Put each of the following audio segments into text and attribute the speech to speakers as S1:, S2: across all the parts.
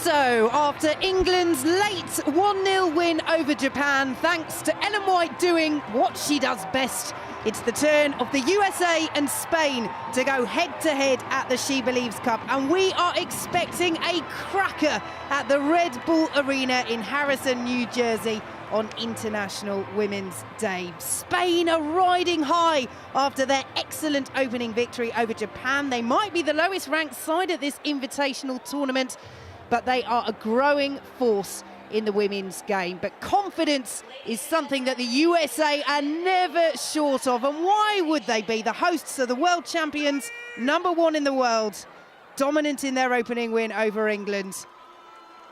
S1: So, after England's late 1-0 win over Japan, thanks to Ellen White doing what she does best, it's the turn of the USA and Spain to go head-to-head at the SheBelieves Cup, and we are expecting a cracker at the Red Bull Arena in Harrison, New Jersey on International Women's Day. Spain are riding high after their excellent opening victory over Japan. They might be the lowest-ranked side at this invitational tournament, but they are a growing force in the women's game. But confidence is something that the USA are never short of. And why would they be? The hosts are the world champions, #1 in the world, dominant in their opening win over England.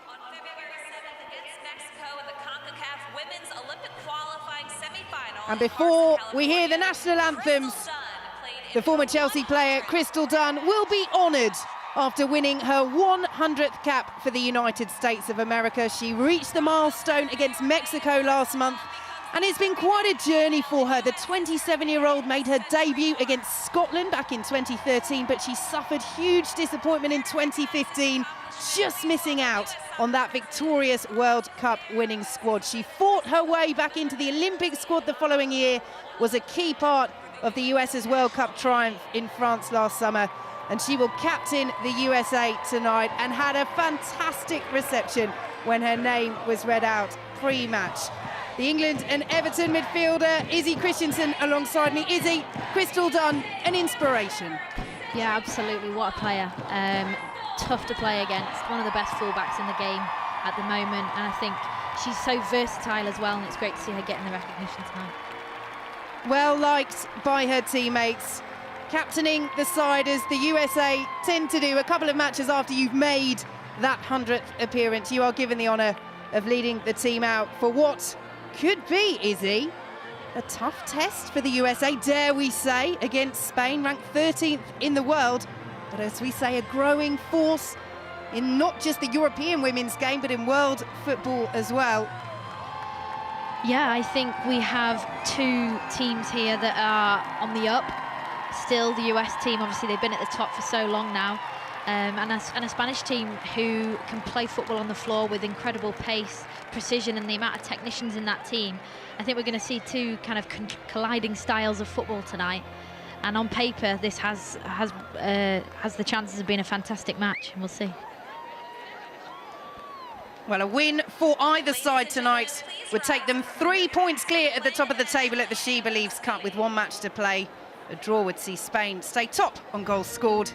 S2: On February 7th against Mexico in the CONCACAF Women's Olympic Qualifying Semi-Final.
S1: And before we hear the national anthems, the former Chelsea player Crystal Dunn will be honoured after winning her 100th cap for the United States of America. She reached the milestone against Mexico last month, and it's been quite a journey for her. The 27-year-old made her debut against Scotland back in 2013, but she suffered huge disappointment in 2015, just missing out on that victorious World Cup winning squad. She fought her way back into the Olympic squad the following year, was a key part of the US's World Cup triumph in France last summer, and she will captain the USA tonight, and had a fantastic reception when her name was read out pre-match. The England and Everton midfielder Izzy Christensen alongside me. Izzy, Crystal Dunn, an inspiration.
S3: Yeah, absolutely, what a player. Tough to play against, one of the best fullbacks in the game at the moment, and I think she's so versatile as well, and it's great to see her getting the recognition tonight.
S1: Well liked by her teammates, captaining the side as the USA tend to do a couple of matches after you've made that 100th appearance. You are given the honour of leading the team out for what could be, Izzy, a tough test for the USA, dare we say, against Spain, ranked 13th in the world, but as we say, a growing force in not just the European women's game, but in world football as well.
S3: Yeah, I think we have two teams here that are on the up. Still, the US team, obviously they've been at the top for so long now, and a Spanish team who can play football on the floor with incredible pace, precision, and the amount of technicians in that team. I think we're going to see two kind of colliding styles of football tonight, and on paper this has the chances of being a fantastic match, and we'll see.
S1: Well, a win for either side tonight would take them 3 points clear at the top of the table at the SheBelieves Cup with one match to play. A draw would see Spain stay top on goals scored.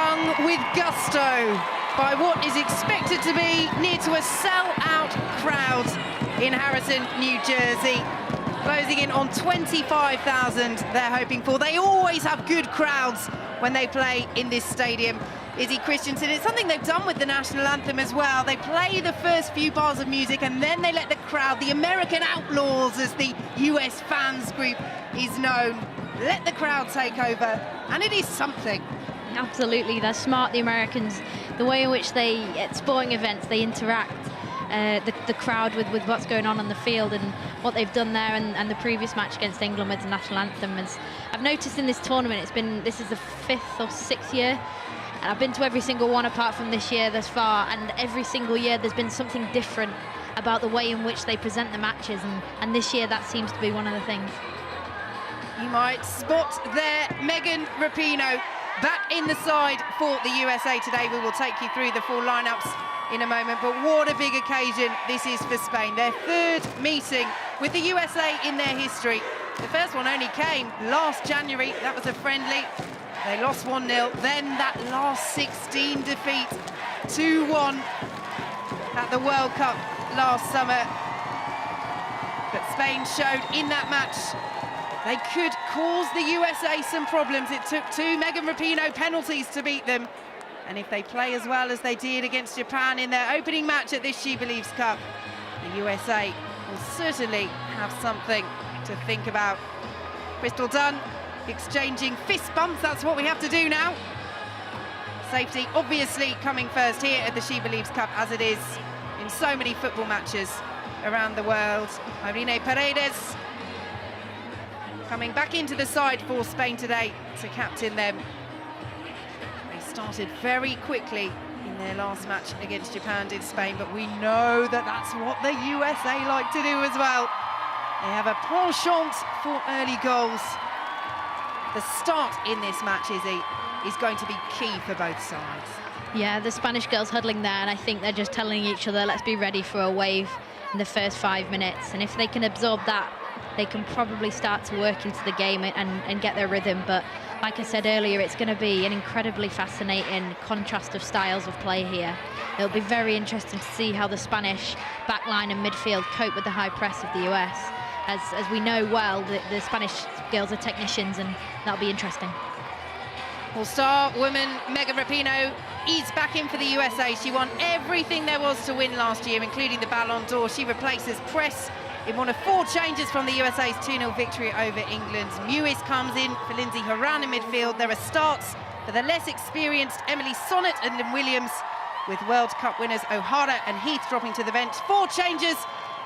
S1: sung with gusto by what is expected to be near to a sell-out crowd in Harrison, New Jersey. Closing in on 25,000 they're hoping for. They always have good crowds when they play in this stadium. Izzy Christensen, it's something they've done with the national anthem as well. They play the first few bars of music and then they let the crowd, the American Outlaws as the US fans group is known, let the crowd take over, and it is something.
S3: Absolutely, they're smart, the Americans. The way in which they, at sporting events, they interact the crowd with what's going on the field, and what they've done there, and the previous match against England with the national anthem. As I've noticed in this tournament, this is the 5th or 6th year, and I've been to every single one apart from this year thus far, and every single year there's been something different about the way in which they present the matches, and this year that seems to be one of the things.
S1: You might spot there Megan Rapinoe back in the side for the USA today. We will take you through the full lineups in a moment, but what a big occasion this is for Spain. Their 3rd meeting with the USA in their history. The first one only came last January. That was a friendly. They lost 1-0. Then that last 16 defeat, 2-1 at the World Cup last summer. But Spain showed in that match they could cause the USA some problems. It took 2 Megan Rapinoe penalties to beat them. And if they play as well as they did against Japan in their opening match at this SheBelieves Cup, the USA will certainly have something to think about. Crystal Dunn exchanging fist bumps, that's what we have to do now. Safety obviously coming first here at the SheBelieves Cup, as it is in so many football matches around the world. Irene Paredes coming back into the side for Spain today to captain them. They started very quickly in their last match against Japan, did Spain, but we know that that's what the USA like to do as well. They have a penchant for early goals. The start in this match, Izzy, is going to be key for both sides.
S3: Yeah, the Spanish girls huddling there, and I think they're just telling each other, let's be ready for a wave in the first 5 minutes. And if they can absorb that, they can probably start to work into the game and get their rhythm. But like I said earlier, it's going to be an incredibly fascinating contrast of styles of play here. It'll be very interesting to see how the Spanish backline and midfield cope with the high press of the US. As we know well, the Spanish girls are technicians, and that'll be interesting.
S1: Well, star woman Megan Rapinoe is back in for the USA. She won everything there was to win last year, including the Ballon d'Or. She replaces Press in one of 4 changes from the USA's 2-0 victory over England. Mewis comes in for Lindsay Horan in midfield. There are starts for the less experienced Emily Sonnet and Lynn Williams, with World Cup winners O'Hara and Heath dropping to the bench. 4 changes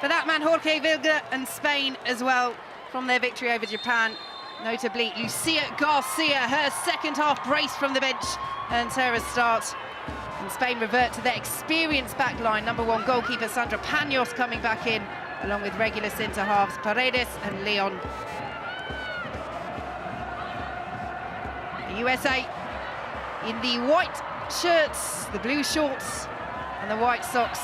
S1: for that man Jorge Vilda, and Spain as well from their victory over Japan. Notably, Lucia Garcia, her second half brace from the bench, earns her a start. And Spain revert to their experienced backline. Number 1 goalkeeper Sandra Panos coming back in, along with regular centre-halves Paredes and Leon. The USA in the white shirts, the blue shorts and the white socks.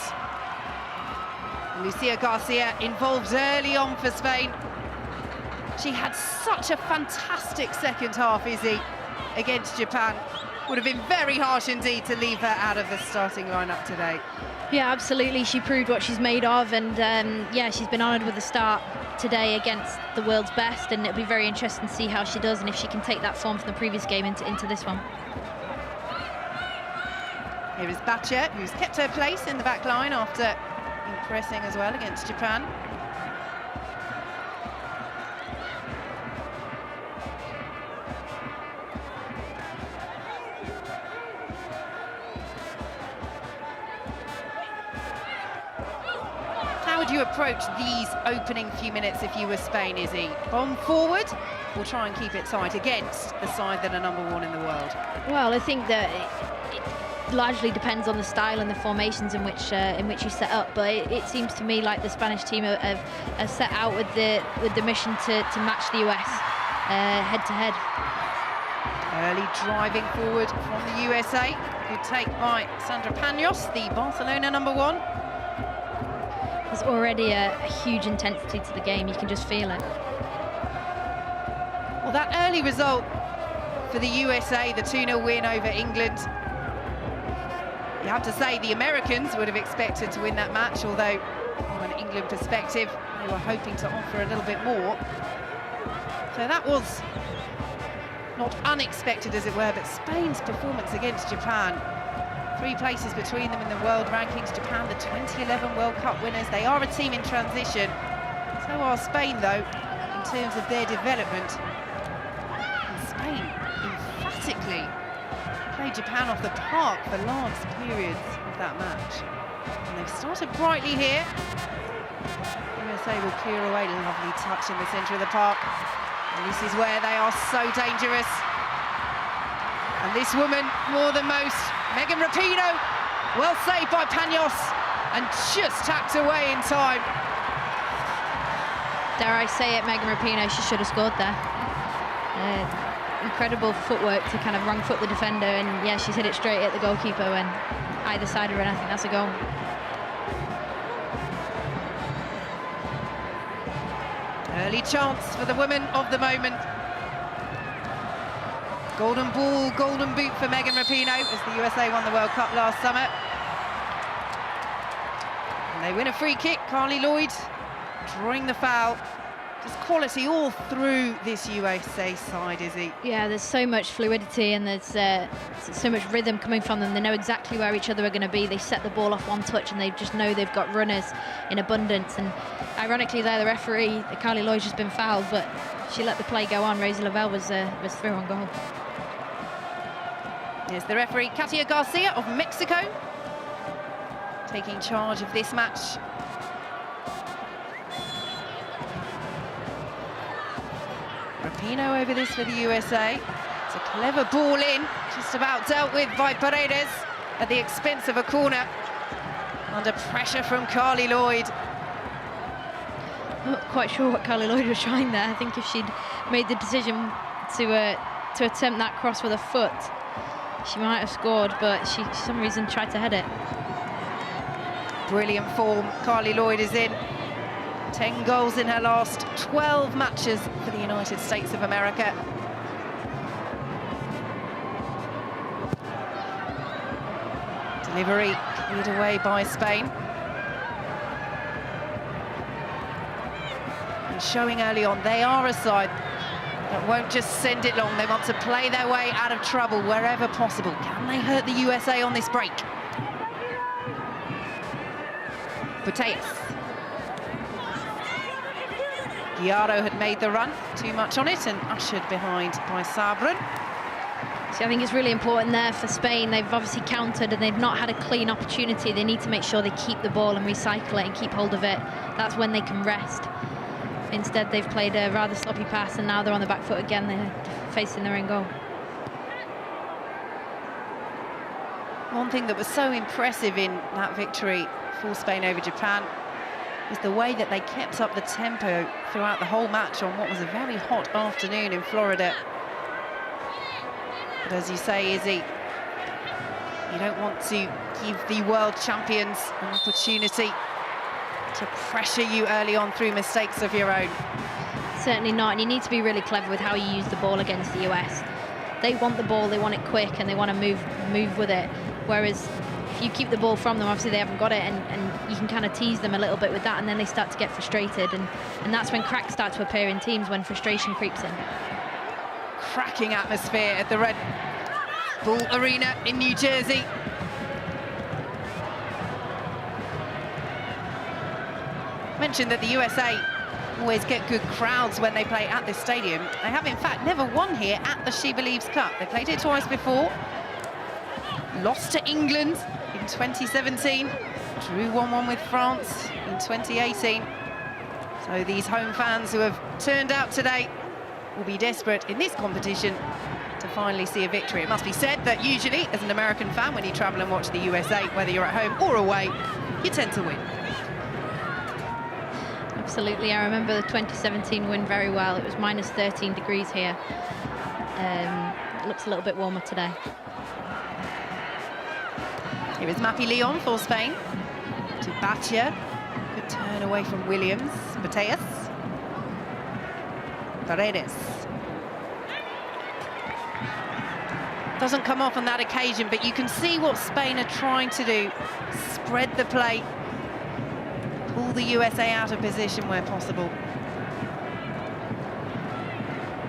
S1: Lucia Garcia involved early on for Spain. She had such a fantastic second half, Izzy, against Japan. Would have been very harsh indeed to leave her out of the starting lineup today.
S3: Yeah, absolutely. She proved what she's made of, and yeah, she's been honoured with the start today against the world's best, and it'll be very interesting to see how she does and if she can take that form from the previous game into this one.
S1: Here is Batcher, who's kept her place in the back line after impressing as well against Japan. How would you approach these opening few minutes if you were Spain, Izzy? Bomb forward or try and keep it tight against the side that are number 1 in the world?
S3: Well, I think that it largely depends on the style and the formations in which you set up, but it seems to me like the Spanish team have set out with the mission to match the US head to head.
S1: Early driving forward from the USA. Good take by Sandra Panos, the Barcelona number 1.
S3: There's already a huge intensity to the game, you can just feel it.
S1: Well, that early result for the USA, the 2-0 win over England. You have to say the Americans would have expected to win that match, although from an England perspective, they were hoping to offer a little bit more. So that was not unexpected, as it were, but Spain's performance against Japan, 3 places between them in the world rankings. Japan, the 2011 World Cup winners. They are a team in transition. So are Spain, though, in terms of their development. And Spain emphatically played Japan off the park for large periods of that match. And they've started brightly here. USA will clear away. Lovely touch in the centre of the park. And this is where they are so dangerous. And this woman, more than most, Megan Rapinoe, well saved by Paños, and just tapped away in time.
S3: Dare I say it, Megan Rapinoe, she should have scored there. Incredible footwork to kind of wrong foot the defender, and yeah, she's hit it straight at the goalkeeper when either side of her, and I think that's a goal.
S1: Early chance for the woman of the moment. Golden ball, golden boot for Megan Rapinoe as the USA won the World Cup last summer. And they win a free kick. Carly Lloyd drawing the foul. Just quality all through this USA side, Izzy.
S3: Yeah, there's so much fluidity, and there's so much rhythm coming from them. They know exactly where each other are going to be. They set the ball off one touch, and they just know they've got runners in abundance. And ironically, there, the referee, Carly Lloyd's just been fouled, but she let the play go on. Rosie Lavelle was through on goal.
S1: Here's the referee, Katia Garcia of Mexico, taking charge of this match. Rapinoe over this for the USA. It's a clever ball in, just about dealt with by Paredes at the expense of a corner. Under pressure from Carly Lloyd.
S3: I'm not quite sure what Carly Lloyd was trying there. I think if she'd made the decision to attempt that cross with a foot, she might have scored, but she, for some reason, tried to head it.
S1: Brilliant form. Carly Lloyd is in. 10 goals in her last 12 matches for the United States of America. Delivery cleared away by Spain. And showing early on, they are a side that won't just send it long. They want to play their way out of trouble wherever possible. Can they hurt the USA on this break? Putellas. Guiaro had made the run, too much on it, and ushered behind by Sabran.
S3: So I think it's really important there for Spain. They've obviously countered and they've not had a clean opportunity. They need to make sure they keep the ball and recycle it and keep hold of it. That's when they can rest. Instead, they've played a rather sloppy pass, and now they're on the back foot again. They're facing their own goal.
S1: One thing that was so impressive in that victory for Spain over Japan is the way that they kept up the tempo throughout the whole match on what was a very hot afternoon in Florida. But as you say, Izzy, you don't want to give the world champions an opportunity to pressure you early on through mistakes of your own.
S3: Certainly not, and you need to be really clever with how you use the ball against the US. They want the ball, they want it quick, and they want to move with it. Whereas if you keep the ball from them, obviously they haven't got it, and you can kind of tease them a little bit with that, and then they start to get frustrated, and that's when cracks start to appear in teams, when frustration creeps in.
S1: Cracking atmosphere at the Red Bull Arena in New Jersey. Mentioned that the USA always get good crowds when they play at this stadium. They have, in fact, never won here at the SheBelieves Cup. They played it twice before. Lost to England in 2017. Drew 1-1 with France in 2018. So these home fans who have turned out today will be desperate in this competition to finally see a victory. It must be said that usually, as an American fan, when you travel and watch the USA, whether you're at home or away, you tend to win.
S3: Absolutely, I remember the 2017 win very well. It was minus 13 degrees here. It looks a little bit warmer today.
S1: Here is Mapi Leon for Spain. To Batya. Good turn away from Williams. Putellas. Paredes. Doesn't come off on that occasion, but you can see what Spain are trying to do. Spread the play, pull the USA out of position where possible.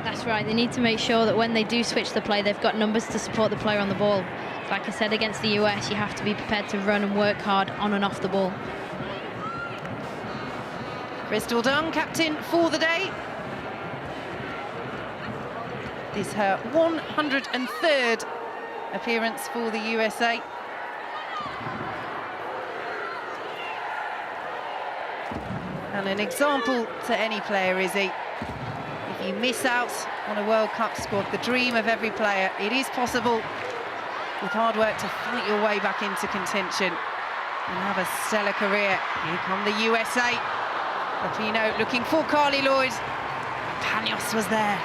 S3: That's right, they need to make sure that when they do switch the play, they've got numbers to support the player on the ball. Like I said, against the US, you have to be prepared to run and work hard on and off the ball.
S1: Crystal Dunn, captain for the day. This is her 103rd appearance for the USA. And an example to any player, Izzy. If you miss out on a World Cup squad, the dream of every player, it is possible with hard work to fight your way back into contention and have a stellar career. Here come the USA. Rapinoe looking for Carly Lloyd. Panos was there.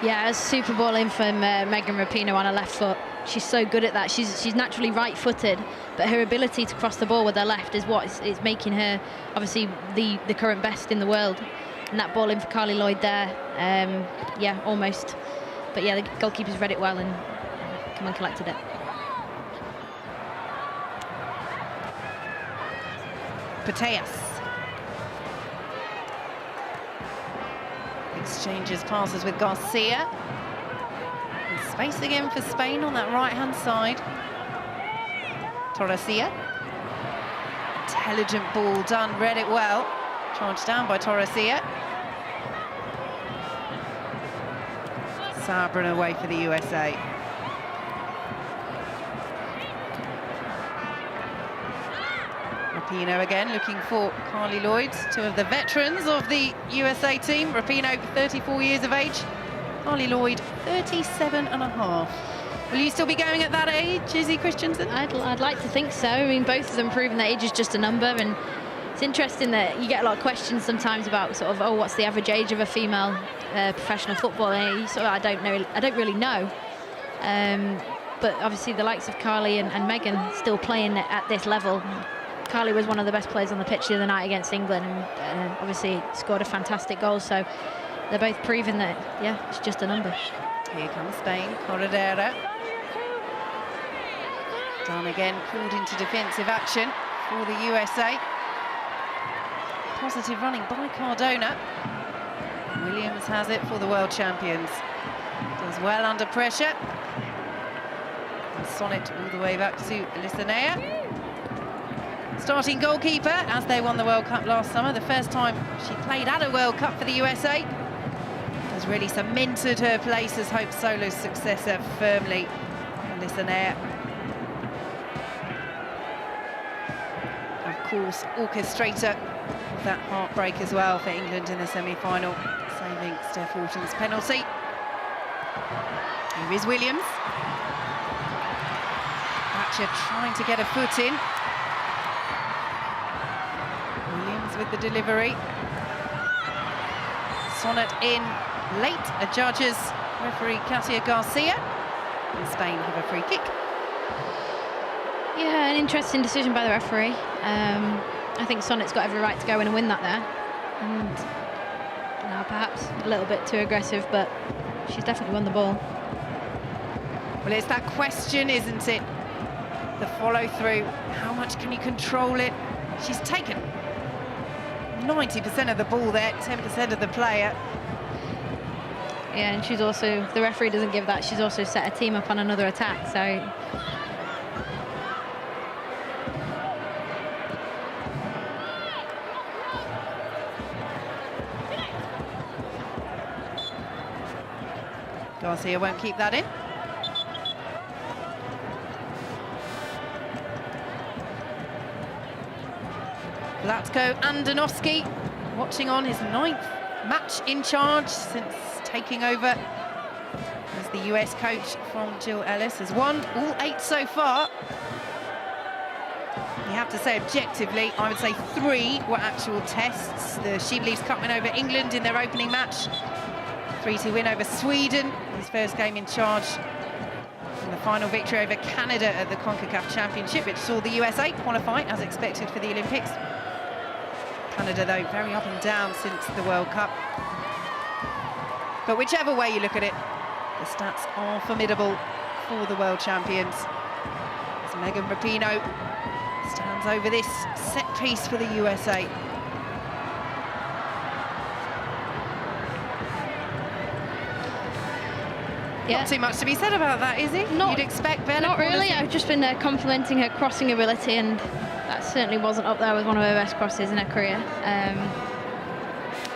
S3: Yeah, a super ball in from Megan Rapinoe on her left foot. She's so good at that. She's naturally right-footed, but her ability to cross the ball with her left is what is making her obviously the current best in the world. And that ball in for Carly Lloyd there, yeah, almost. But yeah, the goalkeeper's read it well and come and collected it.
S1: Pateas. Exchanges passes with Garcia. And space again for Spain on that right-hand side. Torresia. Intelligent ball done, read it well. Charged down by Torresia. Sabrin away for the USA. Rapinoe again looking for Carly Lloyd, two of the veterans of the USA team. Rapinoe, 34 years of age. Carly Lloyd, 37 and a half. Will you still be going at that age, Izzy Christensen?
S3: I'd like to think so. I mean, both of them proving that age is just a number, and it's interesting that you get a lot of questions sometimes about sort of, oh, what's the average age of a female professional footballer? And sort of, I don't really know. But obviously the likes of Carly and Megan still playing at this level. Carly was one of the best players on the pitch the other night against England, and obviously scored a fantastic goal. So they're both proving that, yeah, it's just a number.
S1: Here comes Spain, Corredera. Done again, pulled into defensive action for the USA. Positive running by Cardona. Williams has it for the world champions. Does well under pressure. And Sonnet all the way back to Lisanea. Starting goalkeeper, as they won the World Cup last summer, the first time she played at a World Cup for the USA. Has really cemented her place as Hope Solo's successor firmly. Lisanea, of course, orchestrator of that heartbreak as well for England in the semi-final, saving Steph Houghton's penalty. Here is Williams. Thatcher trying to get a foot in. Williams with the delivery. Sonnet in late, adjudges referee Katia Garcia. And Spain have a free kick.
S3: Yeah, an interesting decision by the referee. I think Sonnet's got every right to go in and win that there. And now perhaps a little bit too aggressive, but she's definitely won the ball.
S1: Well, it's that question, isn't it? The follow-through. How much can you control it? She's taken 90% of the ball there, 10% of the player.
S3: Yeah, and she's also, the referee doesn't give that, she's also set a team up on another attack, so.
S1: Garcia won't keep that in. Vlatko Andonovski watching on his 9th match in charge since taking over as the US coach from Jill Ellis. Has won all 8 so far. You have to say objectively, I would say 3 were actual tests. The SheBelieves Cup win over England in their opening match. 3-2 win over Sweden, his first game in charge. And the final victory over Canada at the CONCACAF Championship, which saw the USA qualify as expected for the Olympics. Canada, though, very up and down since the World Cup. But whichever way you look at it, the stats are formidable. for the world champions. As Megan Rapinoe stands over this set piece for the USA.
S3: Yeah.
S1: Not too much to be said about that, is it? You'd expect better.
S3: Not really.
S1: quality.
S3: I've just been complimenting her crossing ability, and that certainly wasn't up there with one of her best crosses in her career.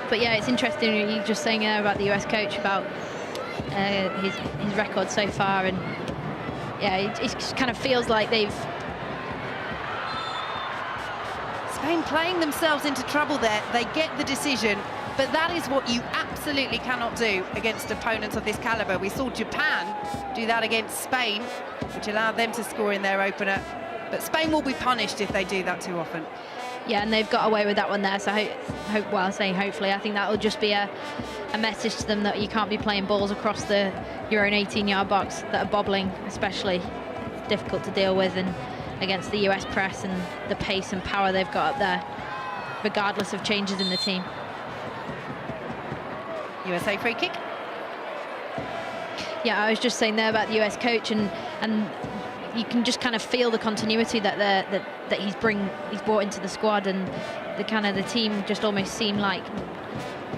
S3: But yeah, it's interesting you just saying about the US coach about his record so far, and yeah, it just kind of feels like they've
S1: Spain playing themselves into trouble there. They get the decision, but that is what you absolutely cannot do against opponents of this caliber. We saw Japan do that against Spain, which allowed them to score in their opener. But Spain will be punished if they do that too often.
S3: Yeah, and they've got away with that one there, so hopefully, I think that will just be a message to them that you can't be playing balls across your own 18-yard box that are bobbling, especially. It's difficult to deal with, and against the US press and the pace and power they've got up there, regardless of changes in the team.
S1: USA free kick.
S3: Yeah, I was just saying there about the US coach, and you can just kind of feel the continuity that he's brought into the squad, and the team just almost seem like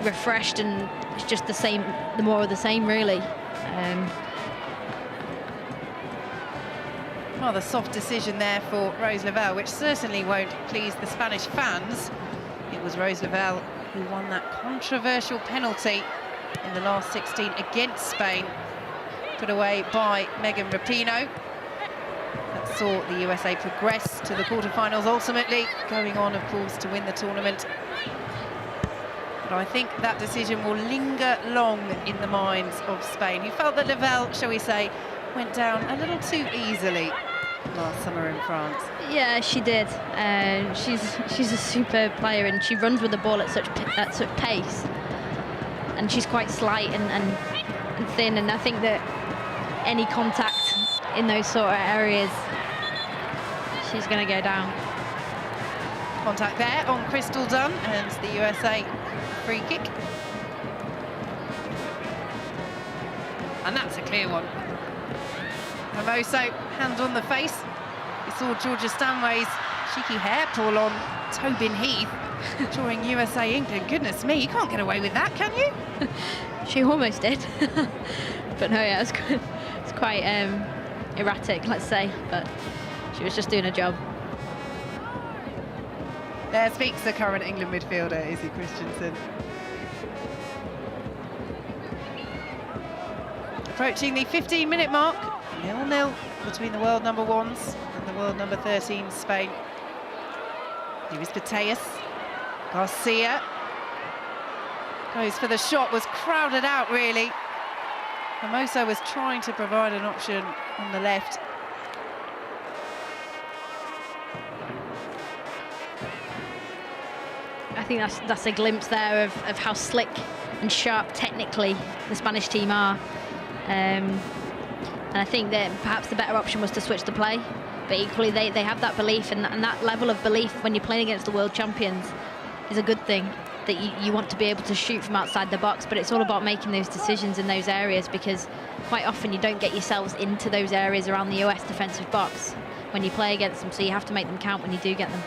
S3: refreshed, and it's just the same, the more of the same, really.
S1: Rather soft decision there for Rose Lavelle, which certainly won't please the Spanish fans. It was Rose Lavelle who won that controversial penalty in the last 16 against Spain, put away by Megan Rapinoe. That saw the USA progress to the quarterfinals, ultimately going on, of course, to win the tournament. But I think that decision will linger long in the minds of Spain, who felt that Lavelle, shall we say, went down a little too easily last summer in France.
S3: Yeah, she did. She's a superb player, and she runs with the ball at such pace, and she's quite slight and thin, and I think that any contact in those sort of areas, she's going to go down.
S1: Contact there on Crystal Dunn, and the USA free kick. And that's a clear one. Hermoso, hand on the face. We saw Georgia Stanway's cheeky hair pull on Tobin Heath during USA England. Goodness me, you can't get away with that, can you?
S3: She almost did. But no, yeah, it's quite erratic, let's say, but she was just doing her job.
S1: There speaks the current England midfielder, Izzy Christensen. Approaching the 15-minute mark, 0-0 between the world number 1s and the world number 13, Spain. Here is Bateas. Garcia goes for the shot, was crowded out, really. Hermoso was trying to provide an option on the left.
S3: I think that's a glimpse there of how slick and sharp technically the Spanish team are. And I think that perhaps the better option was to switch the play, but equally they have that belief, and that level of belief when you're playing against the world champions is a good thing, that you want to be able to shoot from outside the box, but it's all about making those decisions in those areas, because quite often you don't get yourselves into those areas around the US defensive box when you play against them, so you have to make them count when you do get them.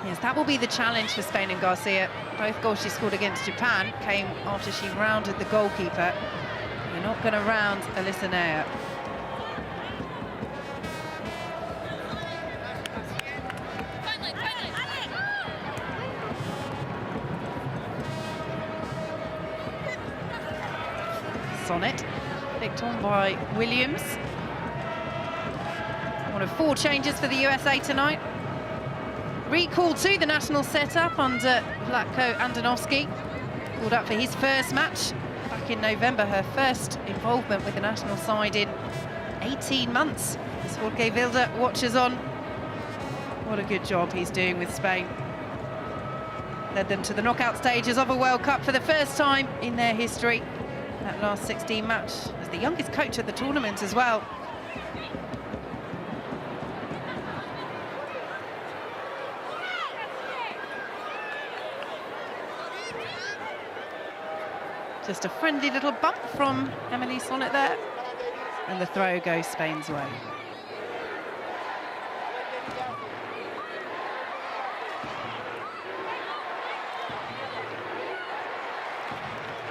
S1: Yes, that will be the challenge for Spain and Garcia. Both goals she scored against Japan came after she rounded the goalkeeper. You're not going to round Alyssa Nair. Sonnet, picked on by Williams. One of 4 changes for the USA tonight. Recall to the national setup under Vlatko Andonovski. Called up for his first match back in November, her first involvement with the national side in 18 months. As Jorge Vilda watches on. What a good job he's doing with Spain. Led them to the knockout stages of a World Cup for the first time in their history. That last 16 match as the youngest coach at the tournament as well. Just a friendly little bump from Emily Sonnet there. And the throw goes Spain's way.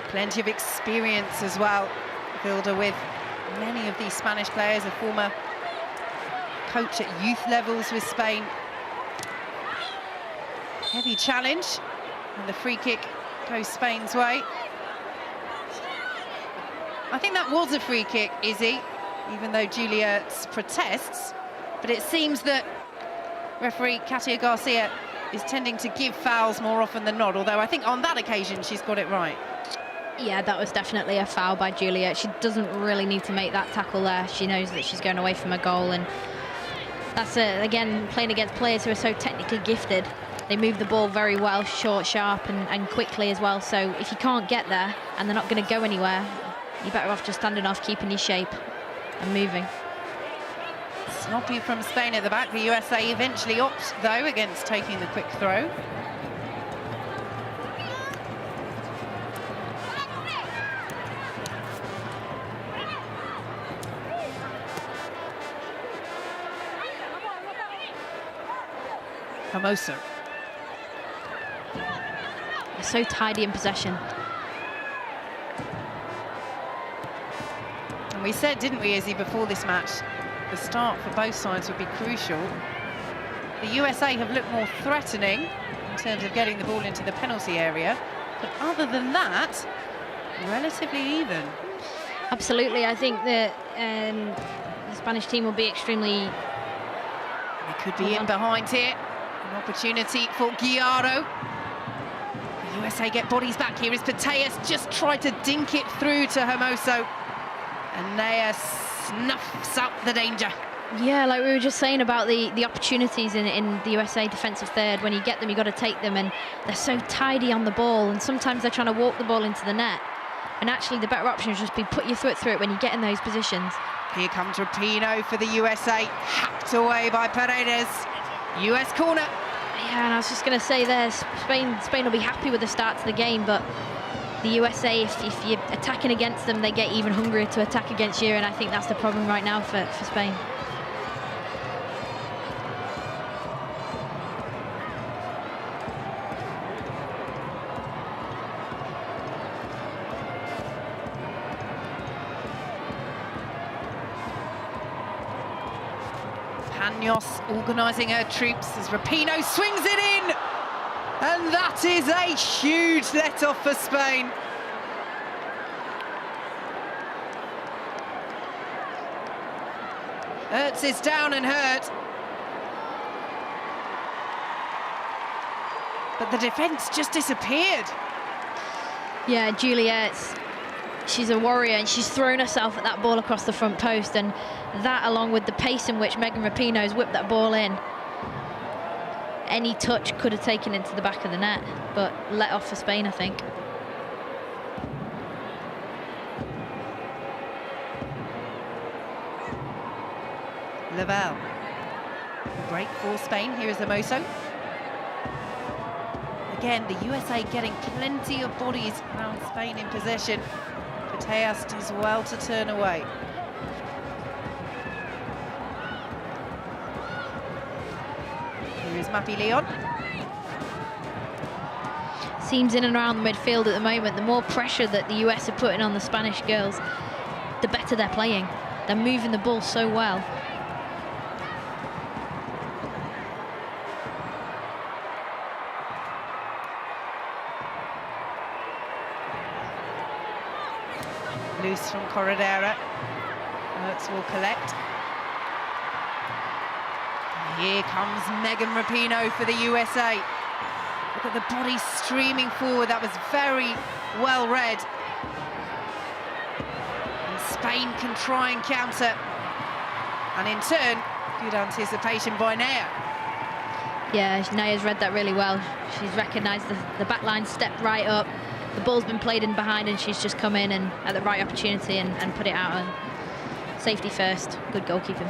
S1: Plenty of experience as well, Vilda, with many of these Spanish players, a former coach at youth levels with Spain. Heavy challenge, and the free kick goes Spain's way. I think that was a free kick, Izzy, even though Julia protests. But it seems that referee Katia Garcia is tending to give fouls more often than not, although I think on that occasion she's got it right.
S3: Yeah, that was definitely a foul by Julia. She doesn't really need to make that tackle there. She knows that she's going away from a goal, and that's, again, playing against players who are so technically gifted. They move the ball very well, short, sharp, and quickly as well. So if you can't get there and they're not going to go anywhere, you're better off just standing off, keeping your shape and moving.
S1: Sloppy from Spain at the back. The USA eventually opt, though, against taking the quick throw. Hermoso.
S3: They're so tidy in possession.
S1: And we said, didn't we, Izzy, before this match, the start for both sides would be crucial. The USA have looked more threatening in terms of getting the ball into the penalty area, but other than that, relatively even.
S3: Absolutely, I think that the Spanish team will be extremely...
S1: They could be in behind here. An opportunity for Guiaro. The USA get bodies back here as Pateas just tried to dink it through to Hermoso. And Naya snuffs out the danger.
S3: Yeah, like we were just saying about the opportunities in the USA defensive third. When you get them, you've got to take them, and they're so tidy on the ball, and sometimes they're trying to walk the ball into the net. And actually, the better option is just be put your foot through it when you get in those positions.
S1: Here comes Rapinoe for the USA, hacked away by Paredes. US corner.
S3: Yeah, and I was just going to say there, Spain will be happy with the start to the game, but the USA, if you're attacking against them, they get even hungrier to attack against you, and I think that's the problem right now for Spain.
S1: Panos organising her troops as Rapinoe swings it in! And that is a huge let-off for Spain. Ertz is down and hurt. But the defence just disappeared.
S3: Yeah, Julia, she's a warrior, and she's thrown herself at that ball across the front post, and that, along with the pace in which Megan Rapinoe's whipped that ball in, any touch could have taken into the back of the net, but let off for Spain, I think.
S1: Lavelle. Break for Spain. Here is Hermoso. Again, the USA getting plenty of bodies around Spain in possession. Pateas does well to turn away. Here is Mappy Leon.
S3: Seems in and around the midfield at the moment. The more pressure that the US are putting on the Spanish girls, the better they're playing. They're moving the ball so well.
S1: Loose from Corredera. Ertz will collect. And here comes Megan Rapinoe for the USA. Look at the body streaming forward. That was very well read. And Spain can try and counter. And in turn, good anticipation by Naya.
S3: Yeah, Naya's read that really well. She's recognised the back line, stepped right up. The ball's been played in behind, and she's just come in and at the right opportunity and put it out. And safety first, good goalkeeping.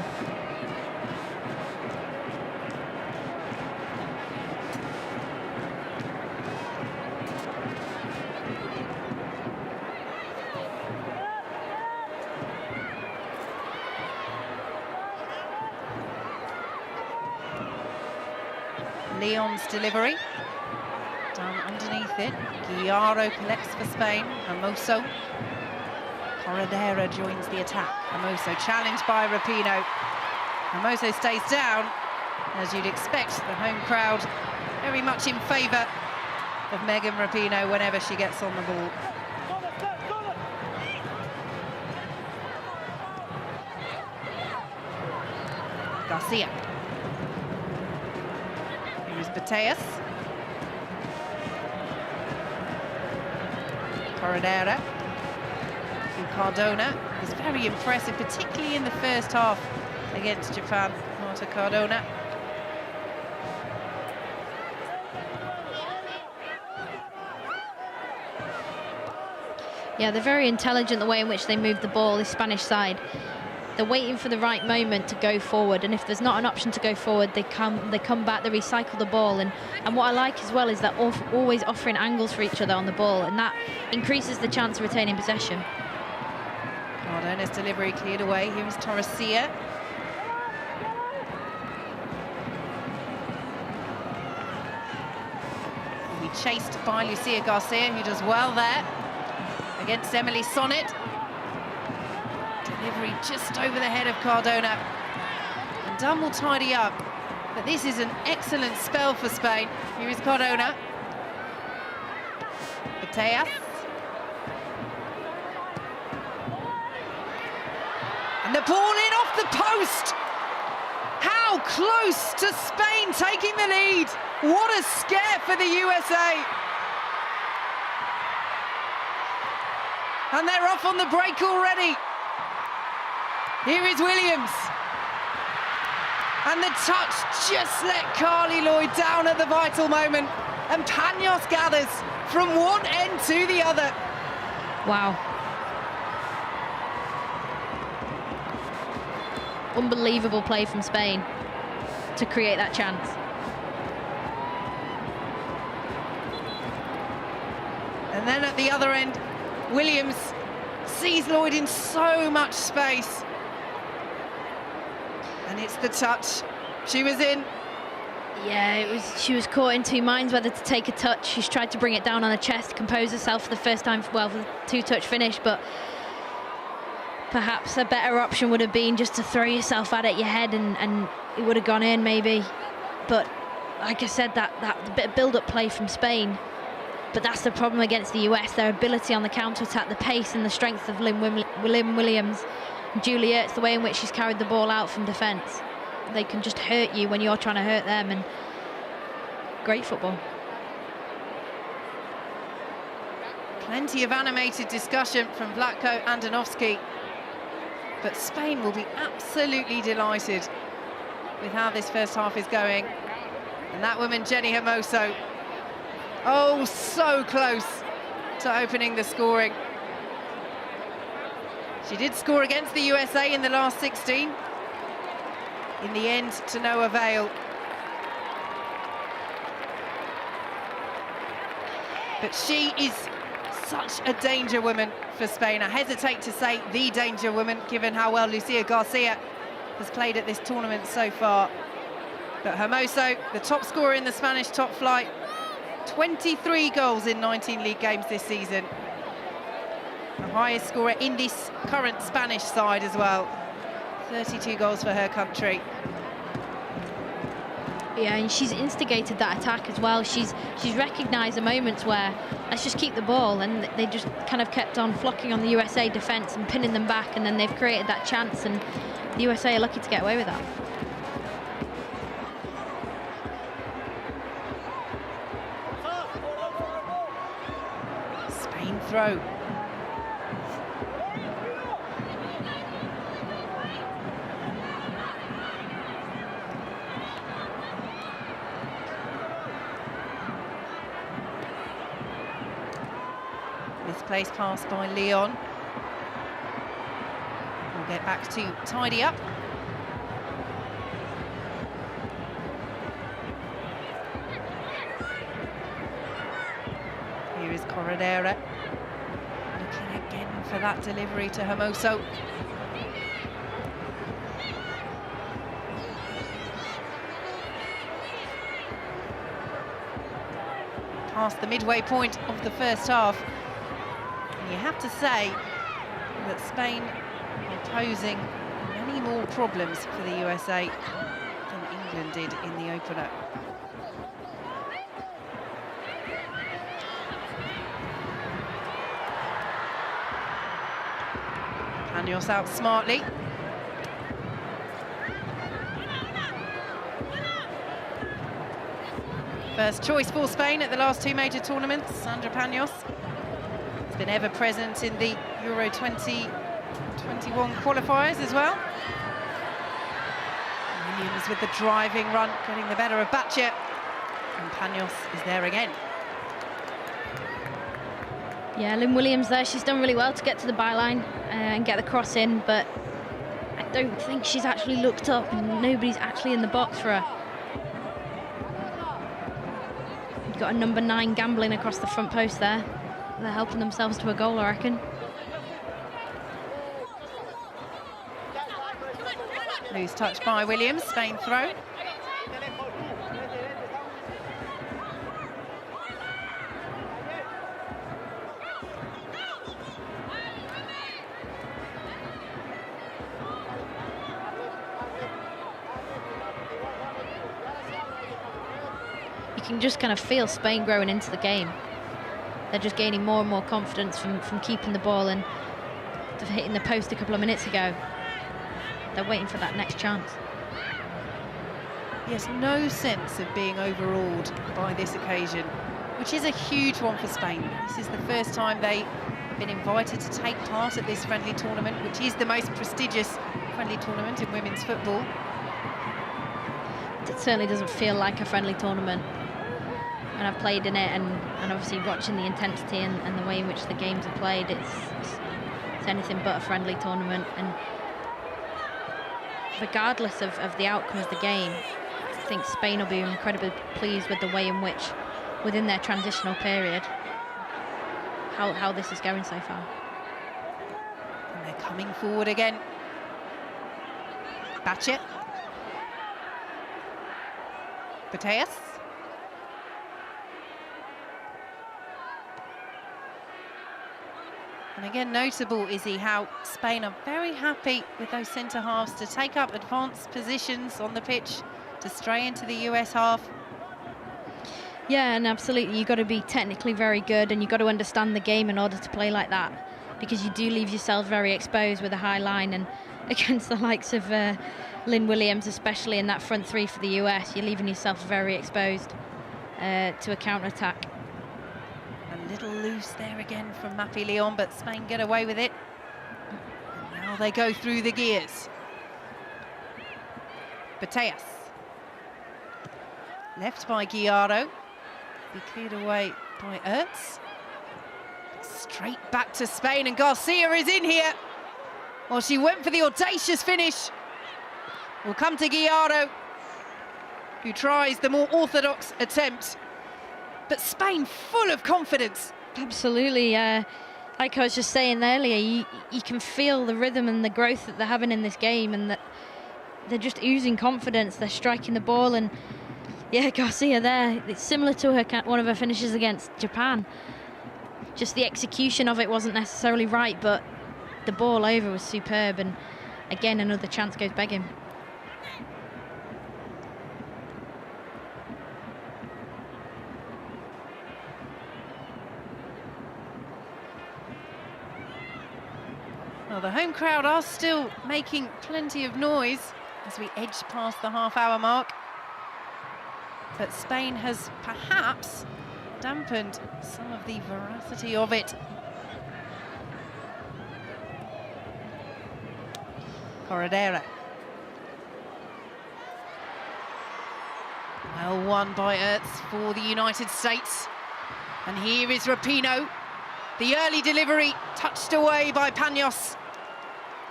S1: Leon's delivery. Down underneath it. Guiaro collects for Spain. Hermoso. Corredera joins the attack. Hermoso challenged by Rapinoe. Hermoso stays down. As you'd expect, the home crowd very much in favour of Megan Rapinoe whenever she gets on the ball. Garcia. Here is Bateas. Corredera. To Cardona. It was very impressive, particularly in the first half against Japan. Marta Cardona.
S3: Yeah, they're very intelligent the way in which they move the ball, the Spanish side. They're waiting for the right moment to go forward, and if there's not an option to go forward, they come back, they recycle the ball. And what I like as well is that always offering angles for each other on the ball, and that increases the chance of retaining possession.
S1: Cardona's delivery cleared away. Here is Torresia. Will be chased by Lucia Garcia, who does well there against Emily Sonnet. Delivery just over the head of Cardona. And Dunn will tidy up. But this is an excellent spell for Spain. Here is Cardona. Bateas. And the ball in off the post. How close to Spain taking the lead. What a scare for the USA. And they're off on the break already. Here is Williams. And the touch just let Carly Lloyd down at the vital moment. And Paños gathers from one end to the other.
S3: Wow. Unbelievable play from Spain to create that chance.
S1: And then at the other end, Williams sees Lloyd in so much space. And it's the touch. She was in.
S3: Yeah, she was caught in two minds whether to take a touch. She's tried to bring it down on her chest, compose herself for the first time, well, for the two-touch finish, but perhaps a better option would have been just to throw yourself at it, your head, and it would have gone in maybe. But like I said, that bit of build-up play from Spain. But that's the problem against the US, their ability on the counter-attack, the pace and the strength of Lynn Williams. Julie Ertz, the way in which she's carried the ball out from defence. They can just hurt you when you're trying to hurt them, and great football.
S1: Plenty of animated discussion from Vlatko Andonovski. But Spain will be absolutely delighted with how this first half is going. And that woman, Jenny Hermoso, oh, so close to opening the scoring. She did score against the USA in the last 16. In the end, to no avail. But she is such a danger woman for Spain. I hesitate to say the danger woman, given how well Lucia Garcia has played at this tournament so far. But Hermoso, the top scorer in the Spanish top flight, 23 goals in 19 league games this season. The highest scorer in this current Spanish side as well. 32 goals for her country.
S3: Yeah, and she's instigated that attack as well. She's recognised the moments where let's just keep the ball, and they just kind of kept on flocking on the USA defence and pinning them back, and then they've created that chance, and the USA are lucky to get away with that.
S1: Spain throw. Misplaced pass by Leon. We'll get back to tidy up. Here is Corredera. Looking again for that delivery to Hermoso. past the midway point of the first half. And you have to say that Spain are posing many more problems for the USA than England did in the opener. Panos out smartly. First choice for Spain at the last two major tournaments, Sandra Panos. Has been ever present in the Euro 2021 qualifiers as well. Williams with the driving run, getting the better of Batcher. And Panos is there again.
S3: Yeah, Lynn Williams there, she's done really well to get to the byline and get the cross in, but I don't think she's actually looked up and nobody's actually in the box for her. You've got a number 9 gambling across the front post there. They're helping themselves to a goal, I reckon.
S1: Loose touch by Williams, Spain throw.
S3: You can just kind of feel Spain growing into the game. They're just gaining more and more confidence from keeping the ball and hitting the post a couple of minutes ago. They're waiting for that next chance.
S1: Yes, no sense of being overawed by this occasion, which is a huge one for Spain. This is the first time they've been invited to take part at this friendly tournament, which is the most prestigious friendly tournament in women's football.
S3: It certainly doesn't feel like a friendly tournament. And I've played in it, and obviously watching the intensity and the way in which the games are played, it's anything but a friendly tournament. And regardless of the outcome of the game, I think Spain will be incredibly pleased with the way in which, within their transitional period, how this is going so far.
S1: And they're coming forward again. Batcher. Bateas. And again, notable, Izzy, how Spain are very happy with those centre halves to take up advanced positions on the pitch, to stray into the US half.
S3: Yeah, and absolutely, you've got to be technically very good and you've got to understand the game in order to play like that, because you do leave yourself very exposed with a high line, and against the likes of Lynn Williams, especially in that front three for the US, you're leaving yourself very exposed to a counter-attack.
S1: A little loose there again from Mappy Leon, but Spain get away with it. And now they go through the gears. Bateas. Left by Guiaro. Be cleared away by Ertz. Straight back to Spain, and Garcia is in here. Well, she went for the audacious finish. We'll come to Guiaro, who tries the more orthodox attempt. But Spain full of confidence.
S3: Absolutely. Like I was just saying earlier, you can feel the rhythm and the growth that they're having in this game, and that they're just oozing confidence. They're striking the ball, and yeah, Garcia there, it's similar to one of her finishes against Japan. Just the execution of it wasn't necessarily right, but the ball over was superb, and again, another chance goes begging.
S1: Well, the home crowd are still making plenty of noise as we edge past the half-hour mark. But Spain has perhaps dampened some of the veracity of it. Corredera. Well won by Ertz for the United States. And here is Rapinoe. The early delivery touched away by Panos.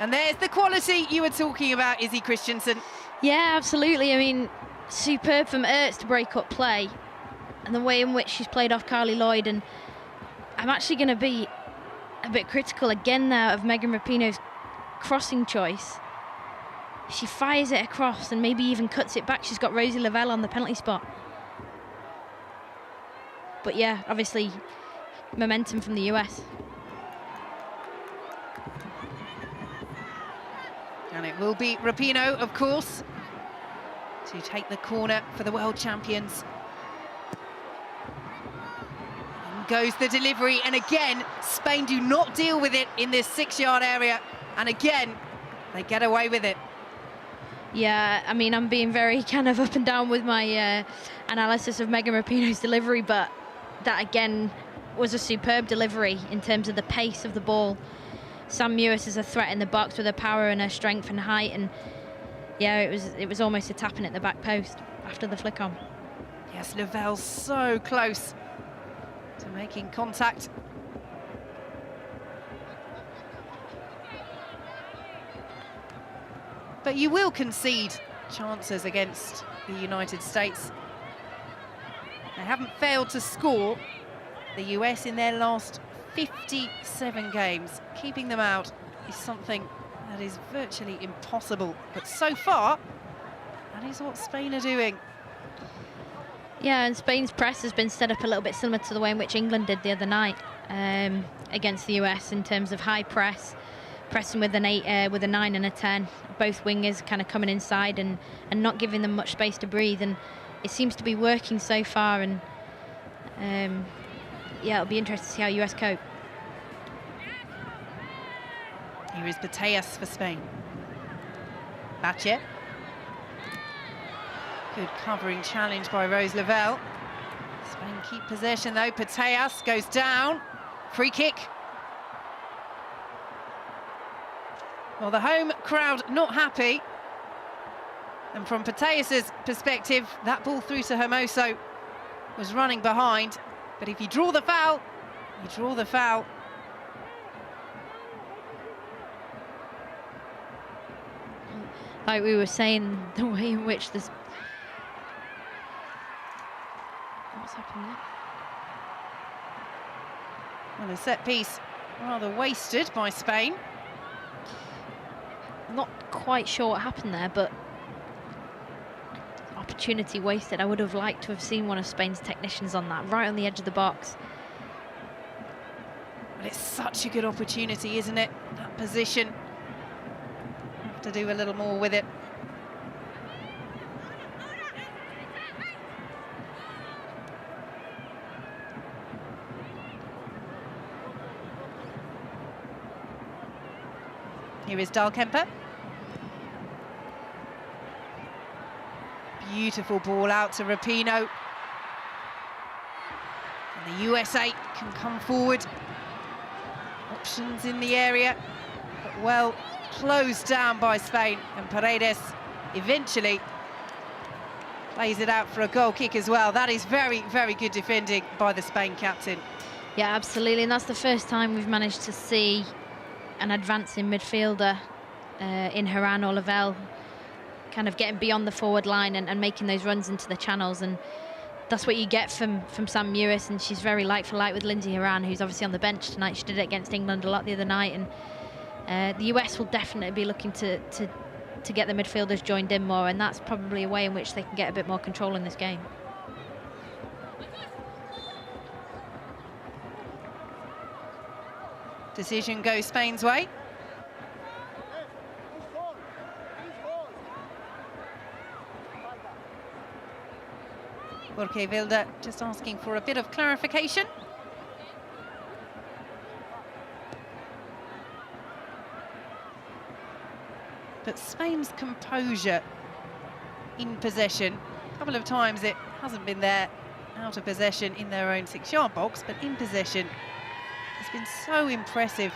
S1: And there's the quality you were talking about, Izzy Christensen.
S3: Yeah, absolutely. I mean, superb from Ertz to break up play, and the way in which she's played off Carly Lloyd. And I'm actually going to be a bit critical again now of Megan Rapinoe's crossing choice. She fires it across and maybe even cuts it back. She's got Rosie Lavelle on the penalty spot. But yeah, obviously momentum from the US.
S1: And it will be Rapinoe, of course, to take the corner for the world champions. In goes the delivery, and again, Spain do not deal with it in this 6-yard area. And again, they get away with it.
S3: Yeah, I mean, I'm being very kind of up and down with my analysis of Megan Rapinoe's delivery, but that again was a superb delivery in terms of the pace of the ball. Sam Mewis is a threat in the box with her power and her strength and height, and yeah, it was almost a tapping at the back post after the flick on.
S1: Yes, Lavelle's so close to making contact. But you will concede chances against the United States. They haven't failed to score, the US, in their last 57 games. Keeping them out is something that is virtually impossible. But so far, that is what Spain are doing.
S3: Yeah, and Spain's press has been set up a little bit similar to the way in which England did the other night against the US, in terms of high press, pressing with an 8, with a 9 and a 10. Both wingers kind of coming inside and not giving them much space to breathe, and it seems to be working so far. And yeah, it'll be interesting to see how US cope.
S1: Here is Bateas for Spain. Bache. Good covering challenge by Rose Lavelle. Spain keep possession though. Bateas goes down. Free kick. Well, the home crowd not happy. And from Bateas's perspective, that ball through to Hermoso was running behind. But if you draw the foul, you draw the foul.
S3: Like we were saying, the way in which this... What's happened there?
S1: Well, a set piece rather wasted by Spain.
S3: Not quite sure what happened there, but opportunity wasted. I would have liked to have seen one of Spain's technicians on that, right on the edge of the box.
S1: But it's such a good opportunity, isn't it? That position. Have to do a little more with it. Here is Dahlkemper. Beautiful ball out to Rapinoe. And the USA can come forward. Options in the area, but well closed down by Spain. And Paredes eventually plays it out for a goal kick as well. That is very, very good defending by the Spain captain.
S3: Yeah, absolutely. And that's the first time we've managed to see an advancing midfielder in Haran or Lavelle kind of getting beyond the forward line and making those runs into the channels. And that's what you get from Sam Mewis, and she's very light for light with Lindsay Haran, who's obviously on the bench tonight. She did it against England a lot the other night, and the US will definitely be looking to get the midfielders joined in more, and that's probably a way in which they can get a bit more control in this game.
S1: Decision goes Spain's way. Jorge Vilda just asking for a bit of clarification. But Spain's composure in possession, a couple of times it hasn't been there out of possession in their own 6-yard box, but in possession it's been so impressive.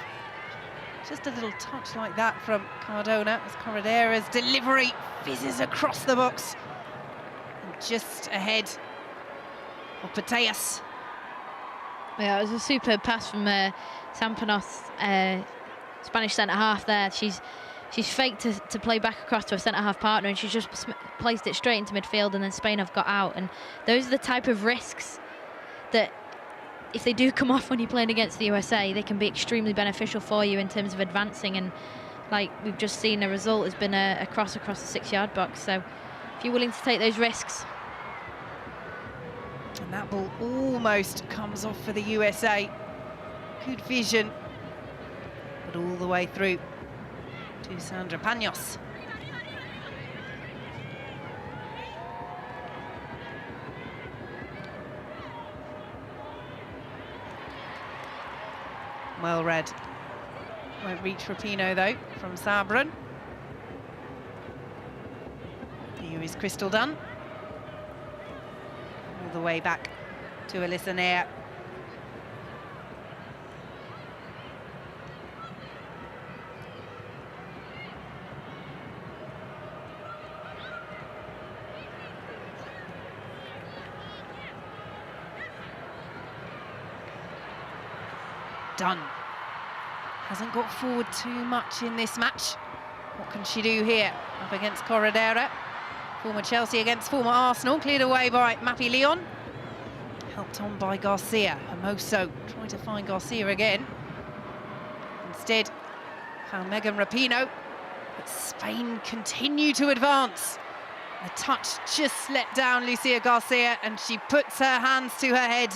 S1: Just a little touch like that from Cardona as Corredera's delivery fizzes across the box. And just ahead of Bateas.
S3: Yeah, it was a superb pass from Sampanos, Spanish centre-half there. She's faked to play back across to a centre-half partner, and she's just placed it straight into midfield, and then Spain have got out. And those are the type of risks that, if they do come off when you're playing against the USA, they can be extremely beneficial for you in terms of advancing. And like we've just seen, the result has been a cross across the 6-yard box. So if you're willing to take those risks.
S1: And And that ball almost comes off for the USA. Good vision, but all the way through to Sandra Panos. Well read. Won't reach Rapinoe though from Sabran. Here is Crystal Dunn. All the way back to Alyssa Nair. Dunn hasn't got forward too much in this match. What can she do here? Up against Corredera. Former Chelsea against former Arsenal. Cleared away by Mappy Leon. Helped on by Garcia. Hermoso trying to find Garcia again. Instead, found Megan Rapinoe. But Spain continue to advance. The touch just let down Lucia Garcia and she puts her hands to her head.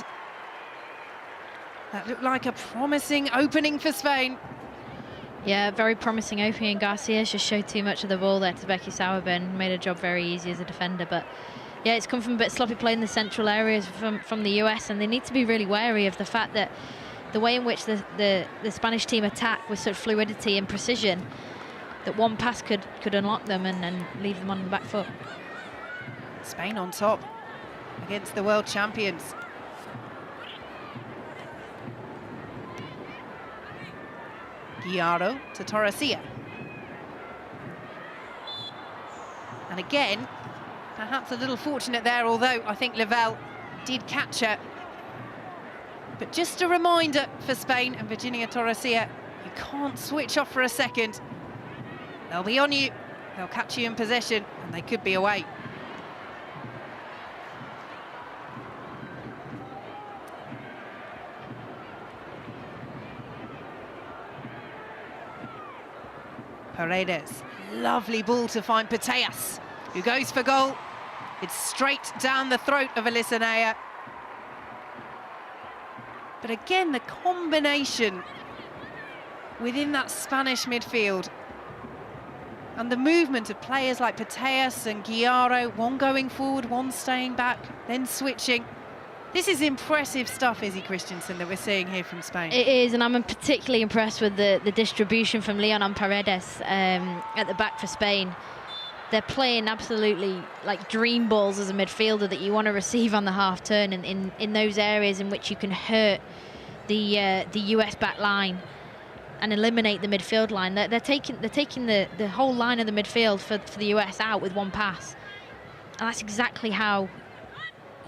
S1: That looked like a promising opening for Spain.
S3: Yeah, very promising opening. Garcia just showed too much of the ball there to Becky Sauerborn. Made her job very easy as a defender. But yeah, it's come from a bit sloppy play in the central areas from the US, and they need to be really wary of the fact that the way in which the Spanish team attack with such fluidity and precision, that one pass could unlock them and leave them on the back foot.
S1: Spain on top against the world champions. Guiaro to Torresia. And again, perhaps a little fortunate there, although I think Lavelle did catch her. But just a reminder for Spain and Virginia Torresia, you can't switch off for a second. They'll be on you, they'll catch you in possession, and they could be away. Paredes, lovely ball to find Putellas, who goes for goal. It's straight down the throat of Alyssa Nair. But again, the combination within that Spanish midfield and the movement of players like Putellas and Guiaro, one going forward, one staying back, then switching. This is impressive stuff, Izzy Christensen, that we're seeing here from Spain.
S3: It is, and I'm particularly impressed with the distribution from Leon and Paredes at the back for Spain. They're playing absolutely like dream balls as a midfielder that you want to receive on the half turn, and in those areas in which you can hurt the US back line and eliminate the midfield line. They're taking the whole line of the midfield for the US out with one pass, and that's exactly how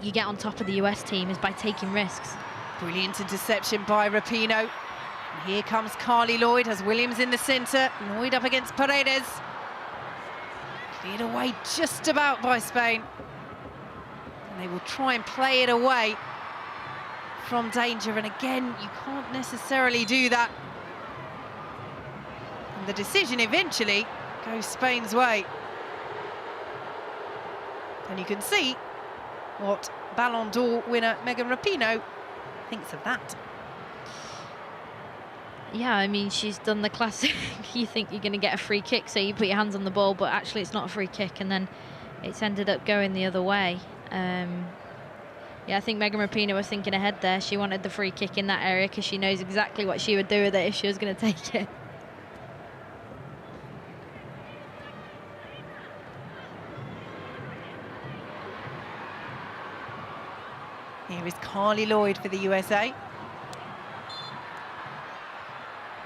S3: you get on top of the US team, is by taking risks.
S1: Brilliant interception by Rapinoe. And here comes Carly Lloyd, has Williams in the centre. Lloyd up against Paredes. Cleared away just about by Spain. And they will try and play it away from danger. And again, you can't necessarily do that. And the decision eventually goes Spain's way. And you can see what Ballon d'Or winner Megan Rapinoe thinks of that.
S3: Yeah, I mean, she's done the classic. You think you're going to get a free kick, so you put your hands on the ball, but actually it's not a free kick, and then it's ended up going the other way. Yeah, I think Megan Rapinoe was thinking ahead there. She wanted the free kick in that area because she knows exactly what she would do with it if she was going to take it.
S1: Here is Carly Lloyd for the USA.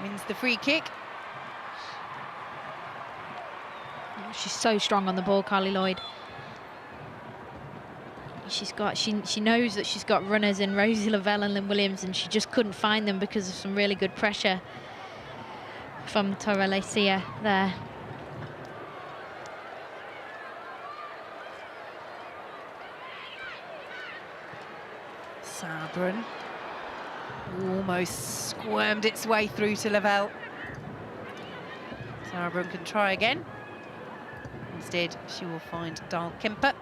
S1: Wins the free kick.
S3: She's so strong on the ball, Carly Lloyd. She knows that she's got runners in Rosie Lavelle and Lynn Williams, and she just couldn't find them because of some really good pressure from Torresia there.
S1: Sabran almost squirmed its way through to Lavelle. Sabran can try again. Instead, she will find Dahl Kemper.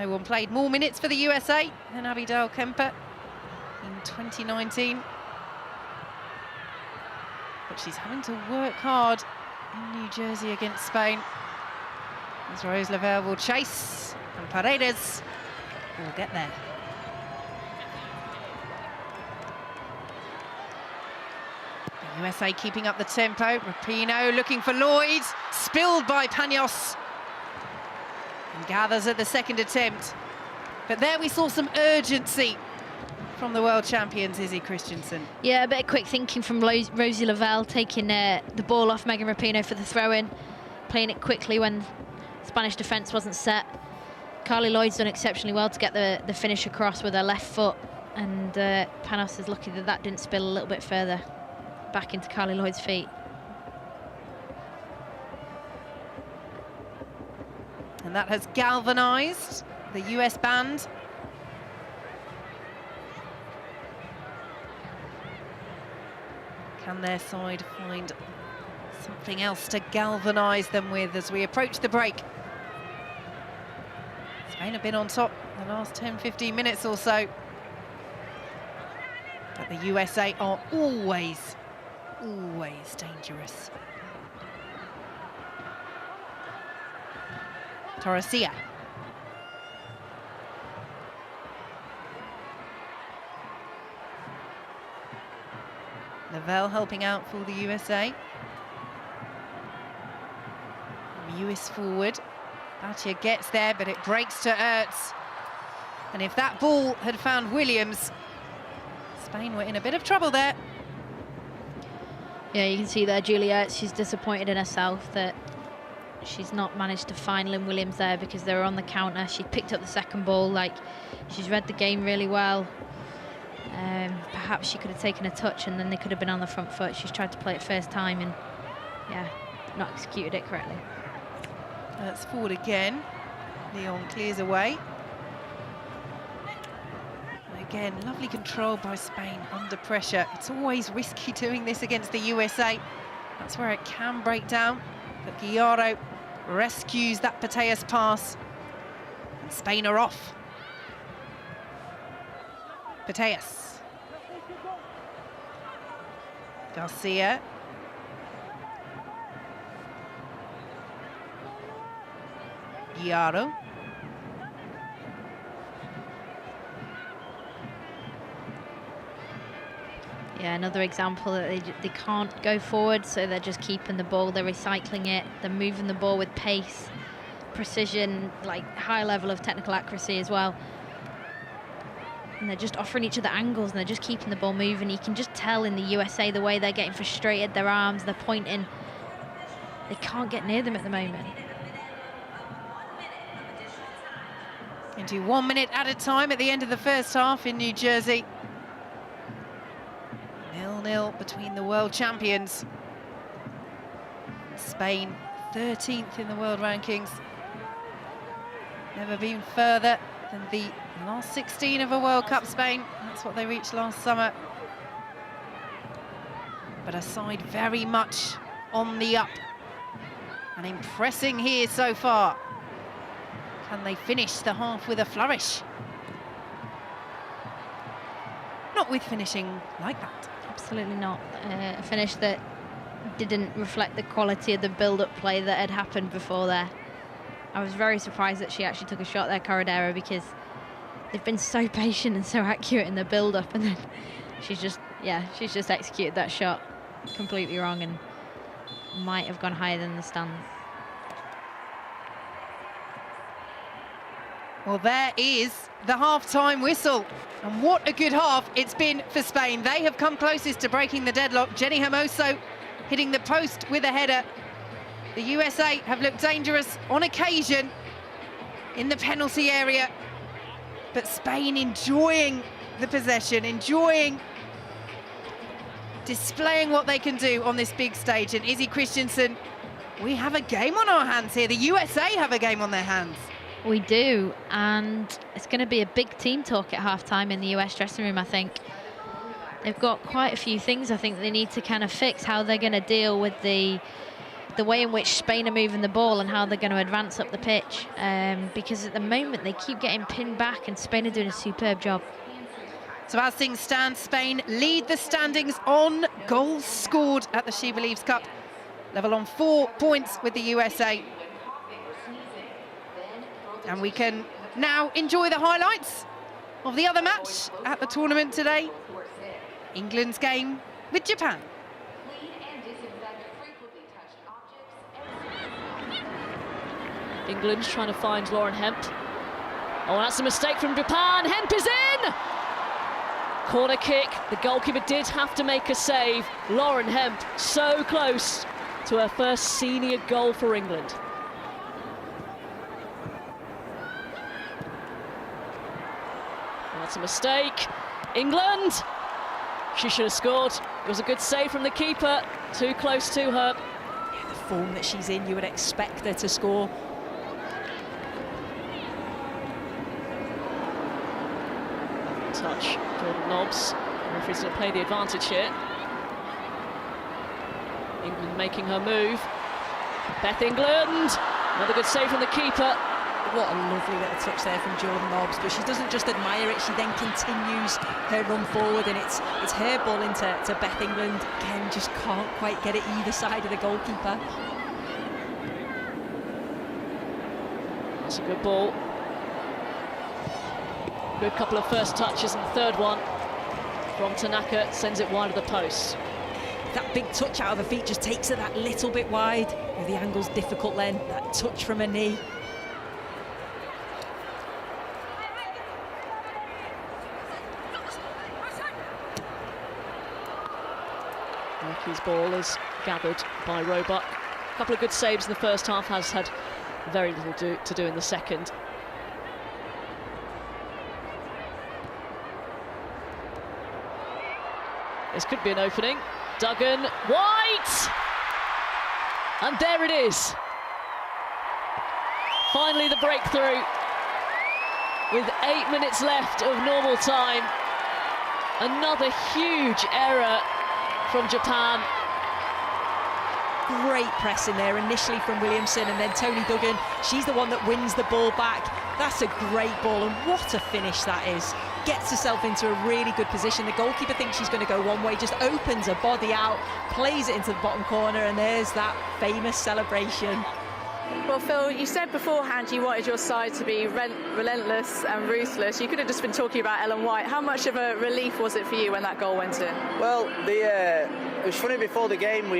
S1: No one played more minutes for the USA than Abigail Kemper in 2019. But she's having to work hard in New Jersey against Spain. As Rose Lavelle will chase, and Paredes will get there. The USA keeping up the tempo. Rapinoe looking for Lloyd, spilled by Panos. And gathers at the second attempt. But there we saw some urgency from the world champions, Izzy Christensen.
S3: Yeah, a bit of quick thinking from Rosie Lavelle, taking the ball off Megan Rapinoe for the throw-in, playing it quickly when Spanish defence wasn't set. Carly Lloyd's done exceptionally well to get the finish across with her left foot, and Panos is lucky that that didn't spill a little bit further back into Carly Lloyd's feet.
S1: And that has galvanised the US band. Can their side find something else to galvanise them with as we approach the break? Spain have been on top the last 10-15 minutes or so. But the USA are always dangerous. Torresia. Lavelle helping out for the USA. Lewis forward. Batia gets there, but it breaks to Ertz. And if that ball had found Williams, Spain were in a bit of trouble there.
S3: Yeah, you can see there, Julie Ertz, she's disappointed in herself that she's not managed to find Lynn Williams there because they were on the counter. She picked up the second ball, like, she's read the game really well. Perhaps she could have taken a touch and then they could have been on the front foot. She's tried to play it first time and, yeah, not executed it correctly.
S1: That's forward again. Leon clears away. And again, lovely control by Spain under pressure. It's always risky doing this against the USA. That's where it can break down. But Guillaro rescues that Pateas pass. And Spain are off. Pateas. Garcia. Guillaro.
S3: Yeah, another example that they can't go forward, so they're just keeping the ball, they're recycling it, they're moving the ball with pace, precision, like high level of technical accuracy as well. And they're just offering each other angles and they're just keeping the ball moving. You can just tell in the USA the way they're getting frustrated, their arms, they're pointing. They can't get near them at the moment.
S1: Into 1 minute at a time at the end of the first half in New Jersey. 0-0 between the world champions. Spain, 13th in the world rankings. Never been further than the last 16 of a World Cup, Spain. That's what they reached last summer. But a side very much on the up. And impressing here so far. Can they finish the half with a flourish? Not with finishing like that.
S3: Absolutely not. A finish that didn't reflect the quality of the build-up play that had happened before there. I was very surprised that she actually took a shot there, Corredera, because they've been so patient and so accurate in the build-up, and then she's just executed that shot completely wrong and might have gone higher than the stands.
S1: Well, there is the half-time whistle. And what a good half it's been for Spain. They have come closest to breaking the deadlock. Jenny Hermoso hitting the post with a header. The USA have looked dangerous on occasion in the penalty area. But Spain enjoying the possession, displaying what they can do on this big stage. And Izzy Christensen, we have a game on our hands here. The USA have a game on their hands.
S3: We do, and it's going to be a big team talk at halftime in the US dressing room, I think. They've got quite a few things I think they need to kind of fix, how they're going to deal with the the way in which Spain are moving the ball and how they're going to advance up the pitch, because at the moment they keep getting pinned back and Spain are doing a superb job.
S1: So as things stand, Spain lead the standings on goals scored at the SheBelieves Cup, level on 4 points with the USA. And we can now enjoy the highlights of the other match at the tournament today, England's game with Japan.
S4: England trying to find Lauren Hemp. Oh, that's a mistake from Japan. Hemp is in! Corner kick. The goalkeeper did have to make a save. Lauren Hemp so close to her first senior goal for England. That's a mistake. England! She should have scored. It was a good save from the keeper. Too close to her.
S5: The form that she's in, you would expect her to score.
S4: Touch, Jordan Nobbs. The referee's going to play the advantage here. England making her move. Beth England! Another good save from the keeper.
S5: What a lovely little touch there from Jordan Nobbs, but she doesn't just admire it, she then continues her run forward, and it's her ball into Beth England. Again, just can't quite get it either side of the goalkeeper.
S4: That's a good ball. Good couple of first touches, and the third one from Tanaka sends it wide of the post.
S5: That big touch out of her feet just takes her that little bit wide. The angle's difficult then, that touch from her knee.
S4: Mackey's ball is gathered by Roebuck. A couple of good saves in the first half, has had very little to do in the second. This could be an opening. Duggan, White! And there it is. Finally the breakthrough. With 8 minutes left of normal time. Another huge error from Japan.
S5: Great press in there initially from Williamson, and then Toni Duggan, she's the one that wins the ball back. That's a great ball, and what a finish that is. Gets herself into a really good position. The goalkeeper thinks she's going to go one way, just opens her body out, plays it into the bottom corner, and there's that famous celebration.
S6: Well, Phil, you said beforehand you wanted your side to be relentless and ruthless. You could have just been talking about Ellen White. How much of a relief was it for you when that goal went in?
S7: Well, it was funny before the game.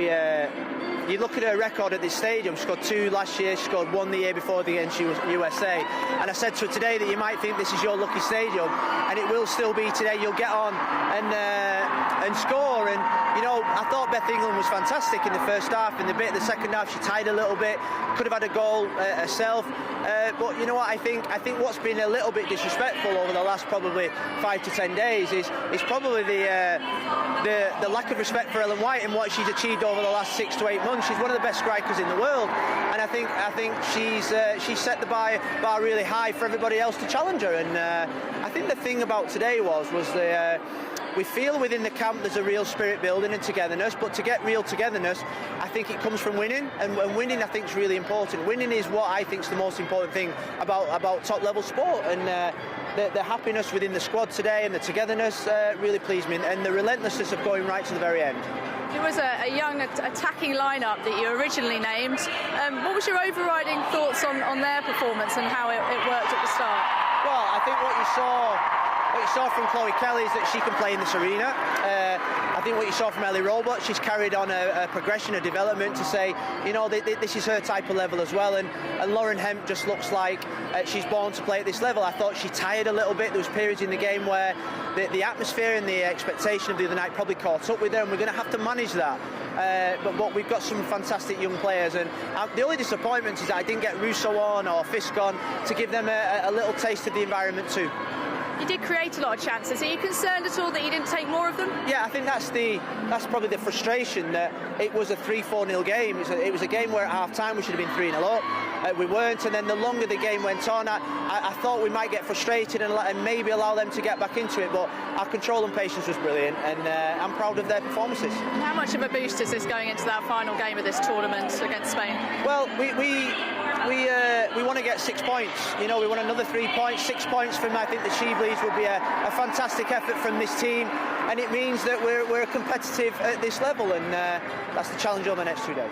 S7: You look at her record at this stadium. She scored 2 last year. She scored 1 the year before against USA. And I said to her today that you might think this is your lucky stadium, and it will still be today. You'll get on and score. And you know, I thought Beth England was fantastic in the first half. In the second half, she tied a little bit. Could have had a goal herself. But you know what? I think what's been a little bit disrespectful over the last probably 5 to 10 days is probably the lack of respect for Ellen White and what she's achieved over the last 6 to 8 months. She's one of the best strikers in the world, and I think she's set the bar really high for everybody else to challenge her. And I think the thing about today was we feel within the camp there's a real spirit building and togetherness, but to get real togetherness, I think it comes from winning, and winning I think is really important. Winning is what I think is the most important thing about top level sport, and the happiness within the squad today and the togetherness really pleased me, and the relentlessness of going right to the very end.
S6: It was a young attacking lineup that you originally named. What was your overriding thoughts on their performance and how it worked at the start?
S7: Well, I think what you saw from Chloe Kelly is that she can play in this arena. I think what you saw from Ellie Roebuck, she's carried on a progression, a development to say, you know, this is her type of level as well. And Lauren Hemp just looks like she's born to play at this level. I thought she tired a little bit. There was periods in the game where the atmosphere and the expectation of the other night probably caught up with her, and we're going to have to manage that. But we've got some fantastic young players, and the only disappointment is that I didn't get Russo on or Fisk on to give them a little taste of the environment too.
S6: You did create a lot of chances. Are you concerned at all that you didn't take more of them?
S7: Yeah, I think that's probably the frustration that it was a 3-4-0 game. It was a game where at half-time we should have been 3-0 up. We weren't, and then the longer the game went on, I thought we might get frustrated and maybe allow them to get back into it, but our control and patience was brilliant, and I'm proud of their performances.
S6: How much of a boost is this going into that final game of this tournament against Spain?
S7: Well, we want to get 6 points. You know, we want another 3 points, 6 points from, I think, the SheBelieves would be a fantastic effort from this team, and it means that we're competitive at this level, and that's the challenge over the next 2 days.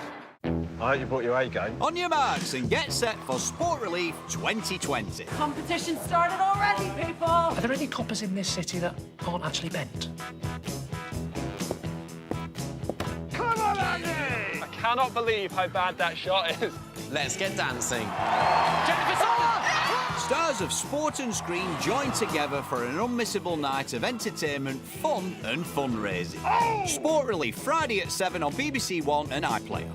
S8: I hope you brought your A game.
S9: On your marks and get set for Sport Relief 2020.
S1: Competition started already, people.
S10: Are there any coppers in this city that aren't actually bent?
S8: Come on, Andy! I cannot believe how bad that shot is.
S9: Let's get dancing. Stars of sport and screen join together for an unmissable night of entertainment, fun and fundraising. Oh! Sport Relief, Friday at 7 on BBC One and iPlayer.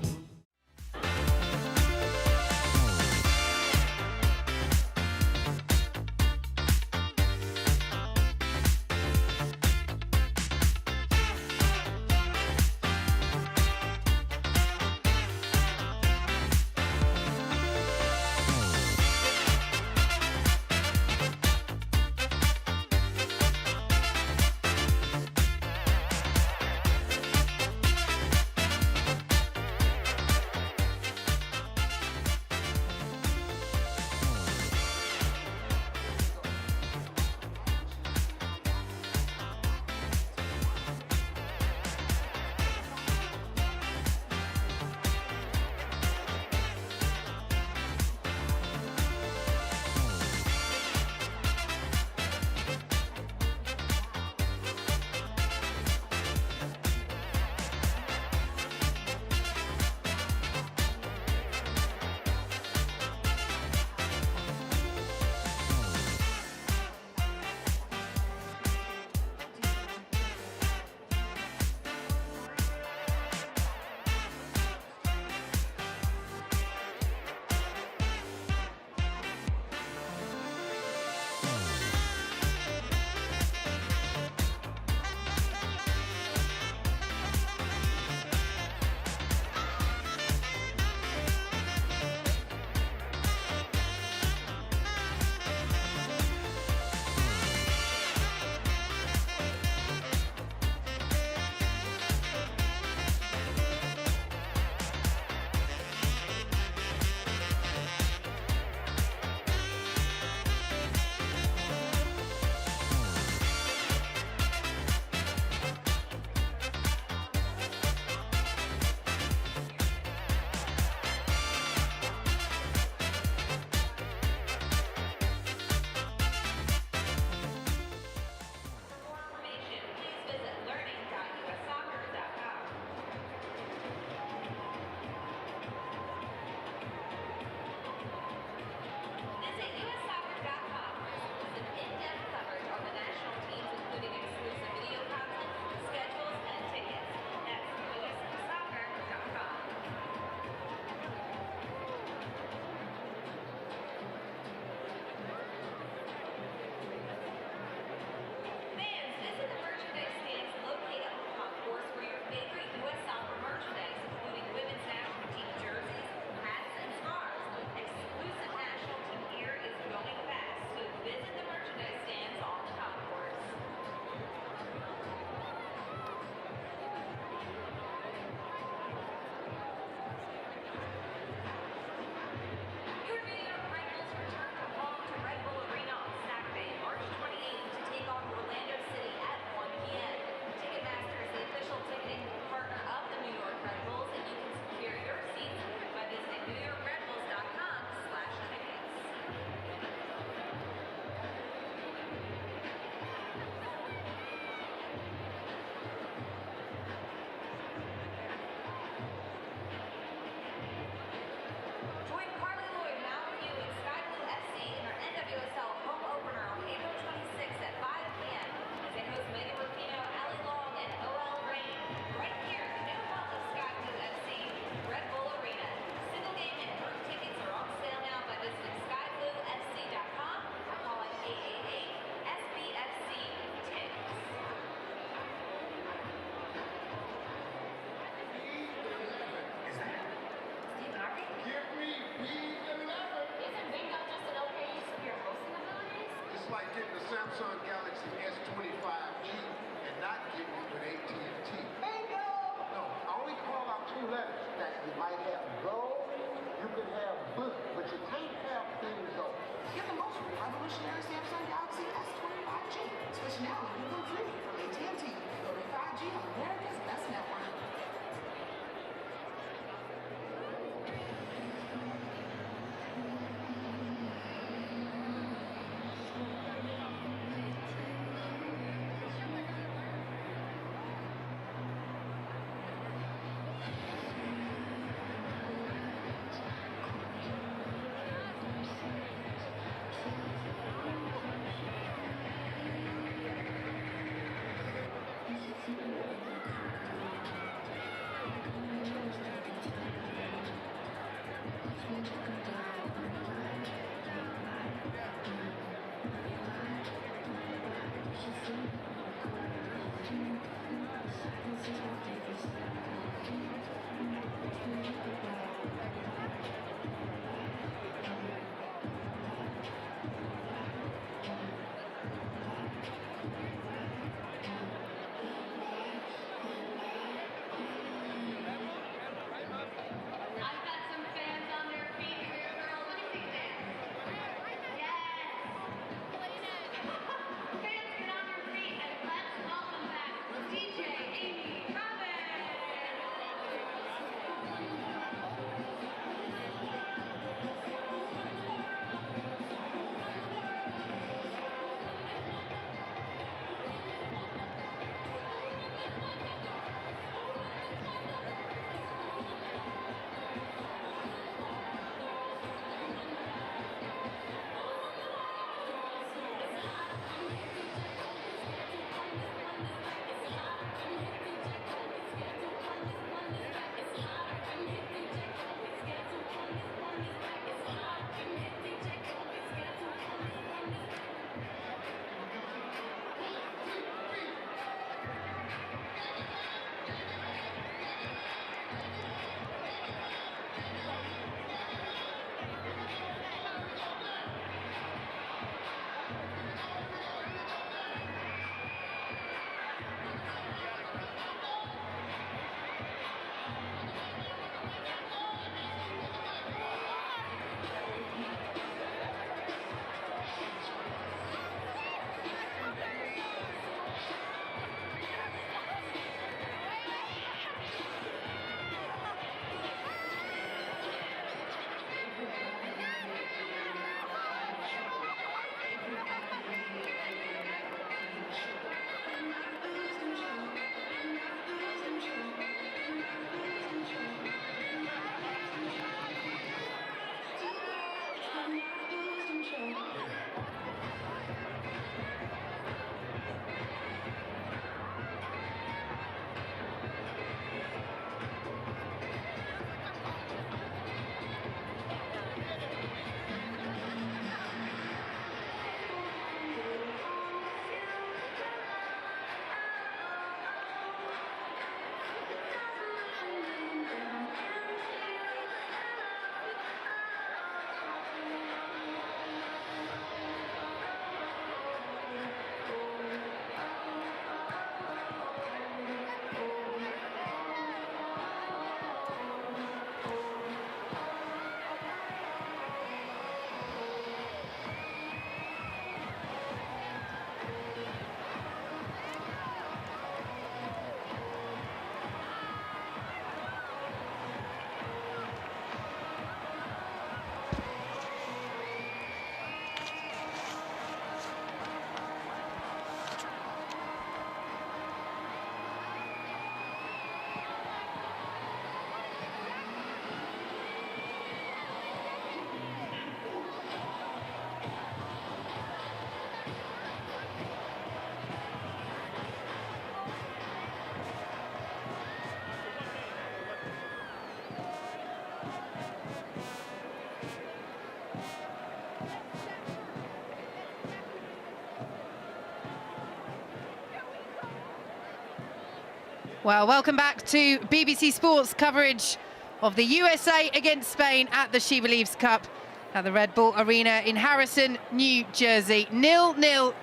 S1: Well, welcome back to BBC Sports coverage of the USA against Spain at the SheBelieves Cup at the Red Bull Arena in Harrison, New Jersey. 0-0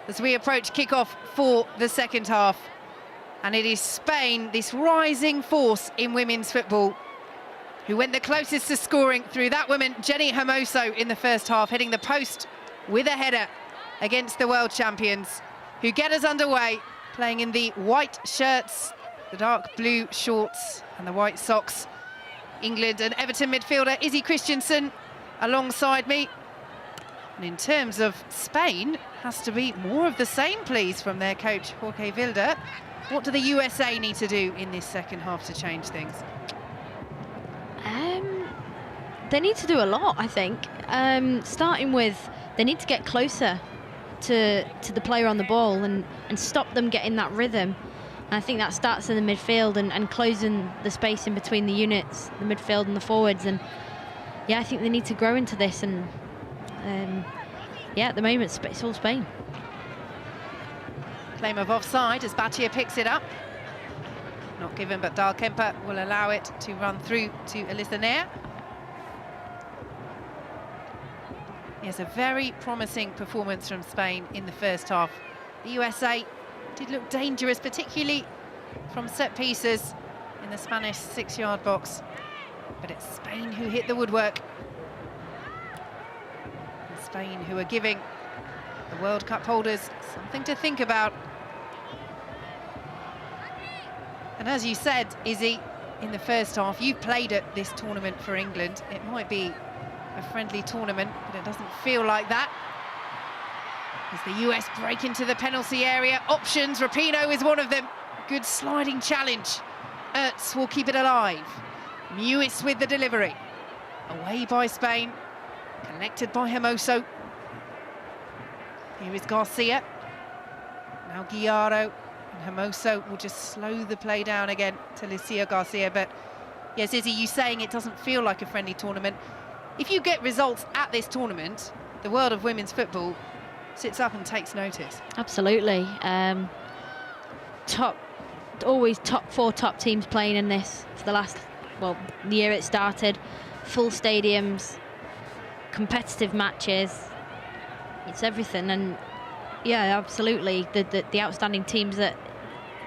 S1: as we approach kickoff for the second half. And it is Spain, this rising force in women's football, who went the closest to scoring through that woman, Jenny Hermoso, in the first half, hitting the post with a header against the world champions, who get us underway, playing in the white shirts, the dark blue shorts and the white socks. England and Everton midfielder Izzy Christiansen alongside me. And in terms of Spain, has to be more of the same, please, from their coach Jorge Vilda. What do the USA need to do in this second half to change things?
S3: They need to do a lot, I think. Starting with, they need to get closer to the player on the ball and stop them getting that rhythm. And I think that starts in the midfield and closing the space in between the units, the midfield and the forwards. And yeah, I think they need to grow into this. And yeah, at the moment, it's all Spain.
S1: Claim of offside as Batia picks it up. Not given, but Dal Kemper will allow it to run through to Alyssa Nair. Yes, a very promising performance from Spain in the first half. The USA did look dangerous, particularly from set pieces in the Spanish 6-yard box. But it's Spain who hit the woodwork. And Spain who are giving the World Cup holders something to think about. And as you said, Izzy, in the first half, you played at this tournament for England. It might be a friendly tournament, but it doesn't feel like that. As the US break into the penalty area, options, Rapinoe is one of them. Good sliding challenge. Ertz will keep it alive. Mewis with the delivery. Away by Spain, collected by Hermoso. Here is Garcia. Now Guiaro, and Hermoso will just slow the play down again to Lucia Garcia. But yes, Izzy, you saying it doesn't feel like a friendly tournament. If you get results at this tournament, the world of women's football sits up and takes notice.
S3: Absolutely. Always top 4 top teams playing in this for the last, well, the year it started. Full stadiums, competitive matches. It's everything. And yeah, absolutely. The outstanding teams that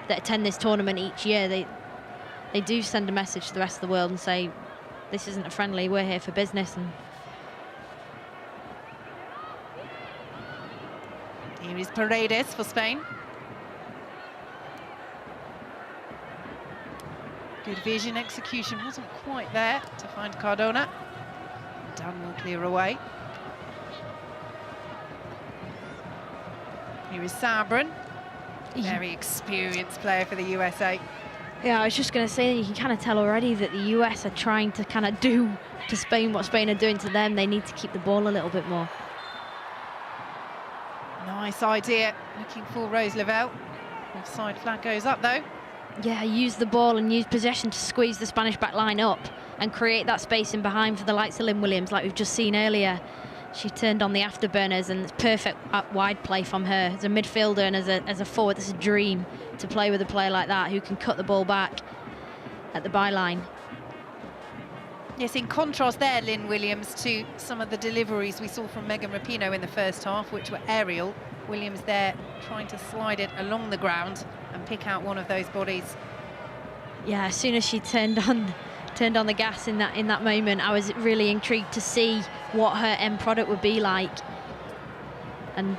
S3: attend this tournament each year, they do send a message to the rest of the world and say, this isn't a friendly, we're here for business. And
S1: here is Paredes for Spain. Good vision, execution wasn't quite there to find Cardona. Dunn will clear away. Here is Sabrin, very experienced player for the USA.
S3: yeah, I was just going to say, you can kind of tell already that the US are trying to kind of do to Spain what Spain are doing to them. They need to keep the ball a little bit more.
S1: Nice idea, looking for Rose Lavelle. Offside flag goes up though.
S3: Yeah, use the ball and use possession to squeeze the Spanish back line up and create that space in behind for the likes of Lynn Williams, like we've just seen earlier. She turned on the afterburners, and it's perfect wide play from her as a midfielder and as a forward. It's a dream to play with a player like that who can cut the ball back at the byline.
S1: Yes, in contrast there, Lynn Williams, to some of the deliveries we saw from Megan Rapinoe in the first half, which were aerial. Williams there trying to slide it along the ground and pick out one of those bodies.
S3: Yeah, as soon as she turned on the gas in that moment, I was really intrigued to see what her end product would be like. And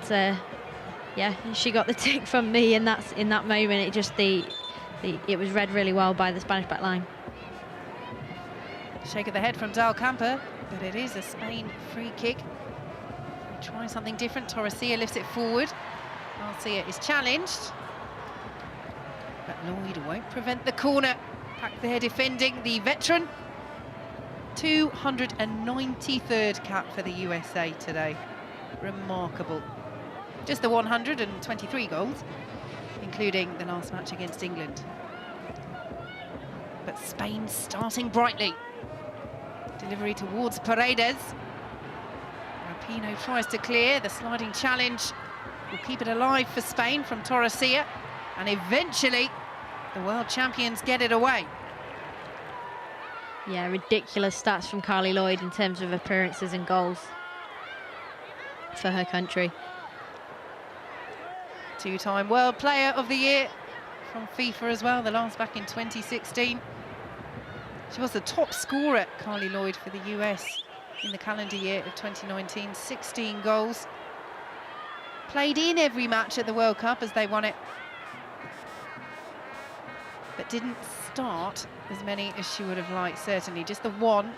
S3: yeah, she got the tick from me in that moment. It just it was read really well by the Spanish back line.
S1: Shake of the head from Dal Camper, but it is a Spain free kick. Trying something different. Torresia lifts it forward. Garcia is challenged, but Lloyd won't prevent the corner. Back there defending the veteran. 293rd cap for the USA today. Remarkable. Just the 123 goals, including the last match against England. But Spain starting brightly. Delivery towards Paredes. Rapinoe tries to clear. The sliding challenge will keep it alive for Spain from Torresia. And eventually the world champions get it away.
S3: Yeah, ridiculous stats from Carly Lloyd in terms of appearances and goals for her country.
S1: Two-time World Player of the Year from FIFA as well, the last back in 2016. She was the top scorer, Carly Lloyd, for the US in the calendar year of 2019, 16 goals. Played in every match at the World Cup as they won it, but didn't start as many as she would have liked, certainly. Just the one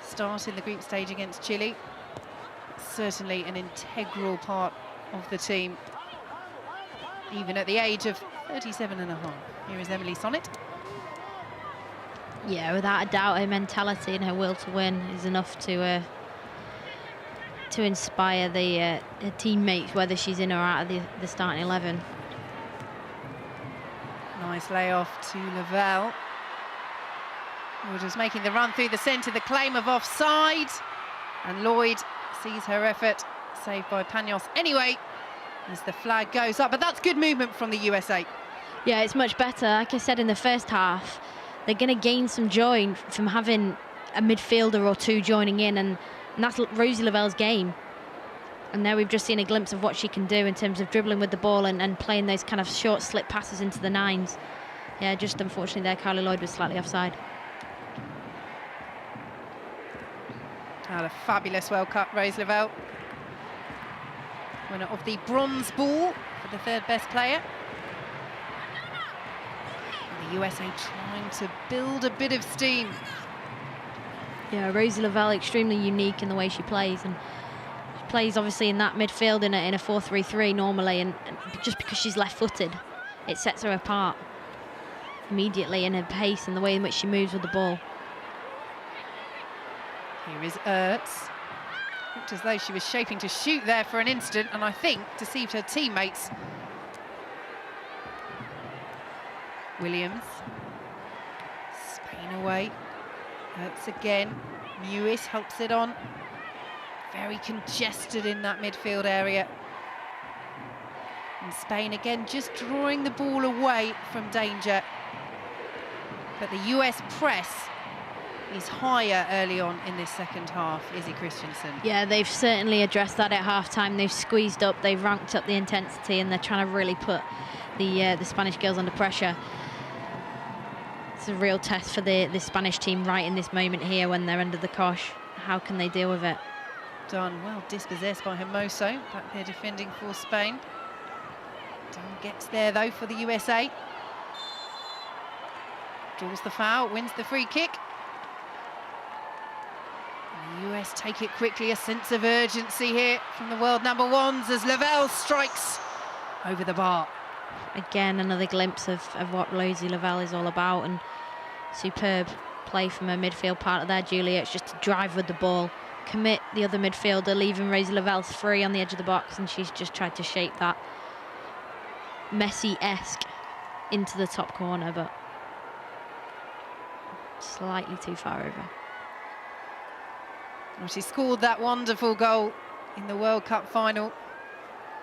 S1: start in the group stage against Chile. Certainly an integral part of the team, even at the age of 37.5. Here is Emily Sonnet.
S3: Yeah, without a doubt, her mentality and her will to win is enough to inspire her teammates, whether she's in or out of the starting 11.
S1: Nice layoff to Lavelle, who was making the run through the centre, the claim of offside, and Lloyd sees her effort, saved by Panos anyway, as the flag goes up. But that's good movement from the USA.
S3: Yeah, it's much better. Like I said in the first half, they're going to gain some joy from having a midfielder or two joining in, and that's Rosie Lavelle's game. And now we've just seen a glimpse of what she can do in terms of dribbling with the ball and playing those kind of short slip passes into the nines. Yeah, just unfortunately there, Carly Lloyd was slightly offside.
S1: Had a fabulous World Cup, Rose Lavelle. Winner of the bronze ball for the third best player. And the USA trying to build a bit of steam.
S3: Yeah, Rosie Lavelle extremely unique in the way she plays, and she plays obviously in that midfield in a 4-3-3 normally, and just because she's left-footed, it sets her apart immediately in her pace and the way in which she moves with the ball.
S1: Here is Ertz. Looked as though she was shaping to shoot there for an instant, and I think deceived her teammates. Williams. Spain away. Ertz again. Mewis helps it on. Very congested in that midfield area. And Spain again just drawing the ball away from danger. But the US press is higher early on in this second half. Izzy Christensen.
S3: Yeah, they've certainly addressed that at half-time. They've squeezed up, they've ranked up the intensity, and they're trying to really put the Spanish girls under pressure. It's a real test for the Spanish team right in this moment here when they're under the cosh. How can they deal with it?
S1: Dunn well dispossessed by Hermoso, back there defending for Spain. Dunn gets there though for the USA. Draws the foul, wins the free kick. And the US take it quickly, a sense of urgency here from the world number ones as Lavelle strikes over the bar.
S3: Again, another glimpse of what Rosie Lavelle is all about, and superb play from her midfield partner there, Julia. It's just to drive with the ball, commit the other midfielder, leaving Rosie Lavelle free on the edge of the box, and she's just tried to shape that Messi-esque into the top corner, but slightly too far over.
S1: Well, she scored that wonderful goal in the World Cup final.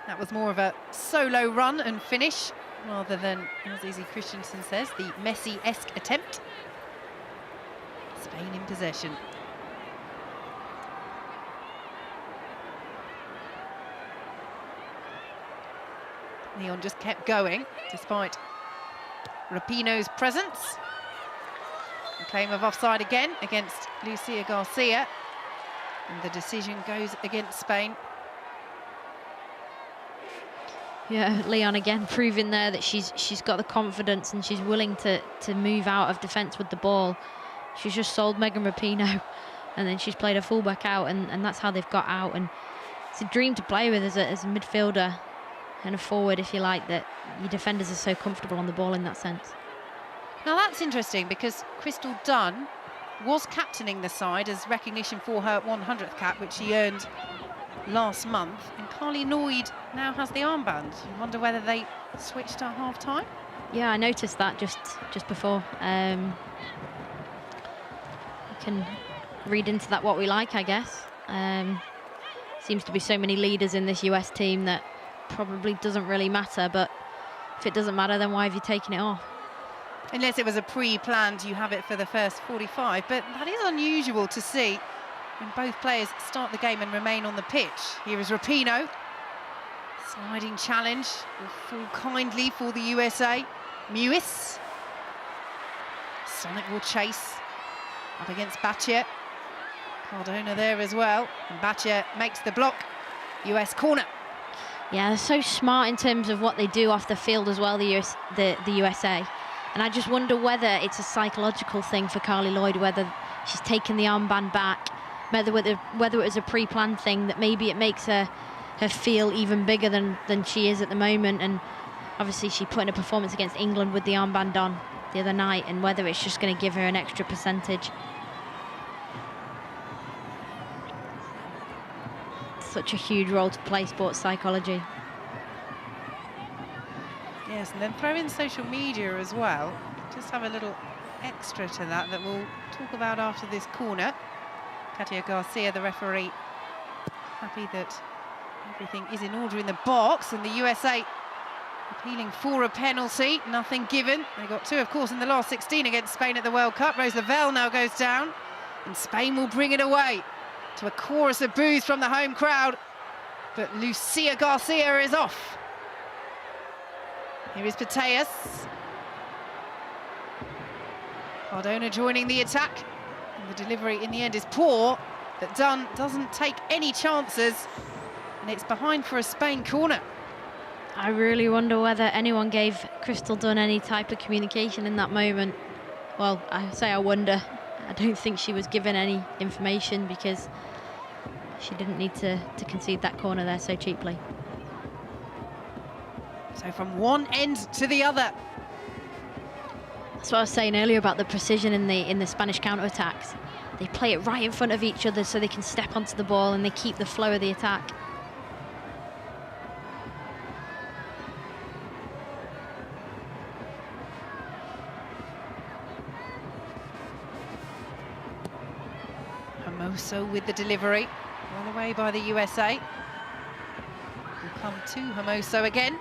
S1: That was more of a solo run and finish, rather than, as Izzy Christensen says, the Messi-esque attempt. Spain in possession. Leon just kept going, despite Rapinoe's presence. A claim of offside again against Lucia Garcia. And the decision goes against Spain.
S3: Yeah, Leon again proving there that she's got the confidence and she's willing to move out of defence with the ball. She's just sold Megan Rapinoe, and then she's played a fullback out, and that's how they've got out. And it's a dream to play with as a midfielder and a forward, if you like, that your defenders are so comfortable on the ball in that sense.
S1: Now that's interesting, because Crystal Dunn was captaining the side as recognition for her 100th cap, which she earned last month, and Carly Lloyd now has the armband. You wonder whether they switched at half-time?
S3: Yeah, I noticed that just before. We can read into that what we like, I guess. Seems to be so many leaders in this US team that probably doesn't really matter, but if it doesn't matter, then why have you taken it off?
S1: Unless it was a pre-planned, you have it for the first 45. But that is unusual to see when both players start the game and remain on the pitch. Here is Rapinoe. Sliding challenge will fall kindly for the USA. Mewis. Sonic will chase up against Battier. Cardona there as well. And Battier makes the block. US corner.
S3: Yeah, they're so smart in terms of what they do off the field as well, the USA. And I just wonder whether it's a psychological thing for Carly Lloyd, whether she's taken the armband back, whether it was a pre-planned thing, that maybe it makes her feel even bigger than she is at the moment. And obviously she put in a performance against England with the armband on the other night, and whether it's just going to give her an extra percentage. Such a huge role to play, sports psychology.
S1: Yes, and then throw in social media as well. Just have a little extra to that we'll talk about after this corner. Katia Garcia, the referee, happy that everything is in order in the box, and the USA appealing for a penalty. Nothing given. They got two, of course, in the last 16 against Spain at the World Cup. Rose Lavelle now goes down, and Spain will bring it away to a chorus of boos from the home crowd. But Lucia Garcia is off. Here is Pateas. Cardona joining the attack. And the delivery in the end is poor, but Dunn doesn't take any chances. And it's behind for a Spain corner.
S3: I really wonder whether anyone gave Crystal Dunn any type of communication in that moment. Well, I say I wonder. I don't think she was given any information, because she didn't need to concede that corner there so cheaply.
S1: So from one end to the other.
S3: That's what I was saying earlier about the precision in the Spanish counter-attacks. They play it right in front of each other so they can step onto the ball and they keep the flow of the attack.
S1: Hermoso with the delivery. Run away by the USA. Will come to Hermoso again.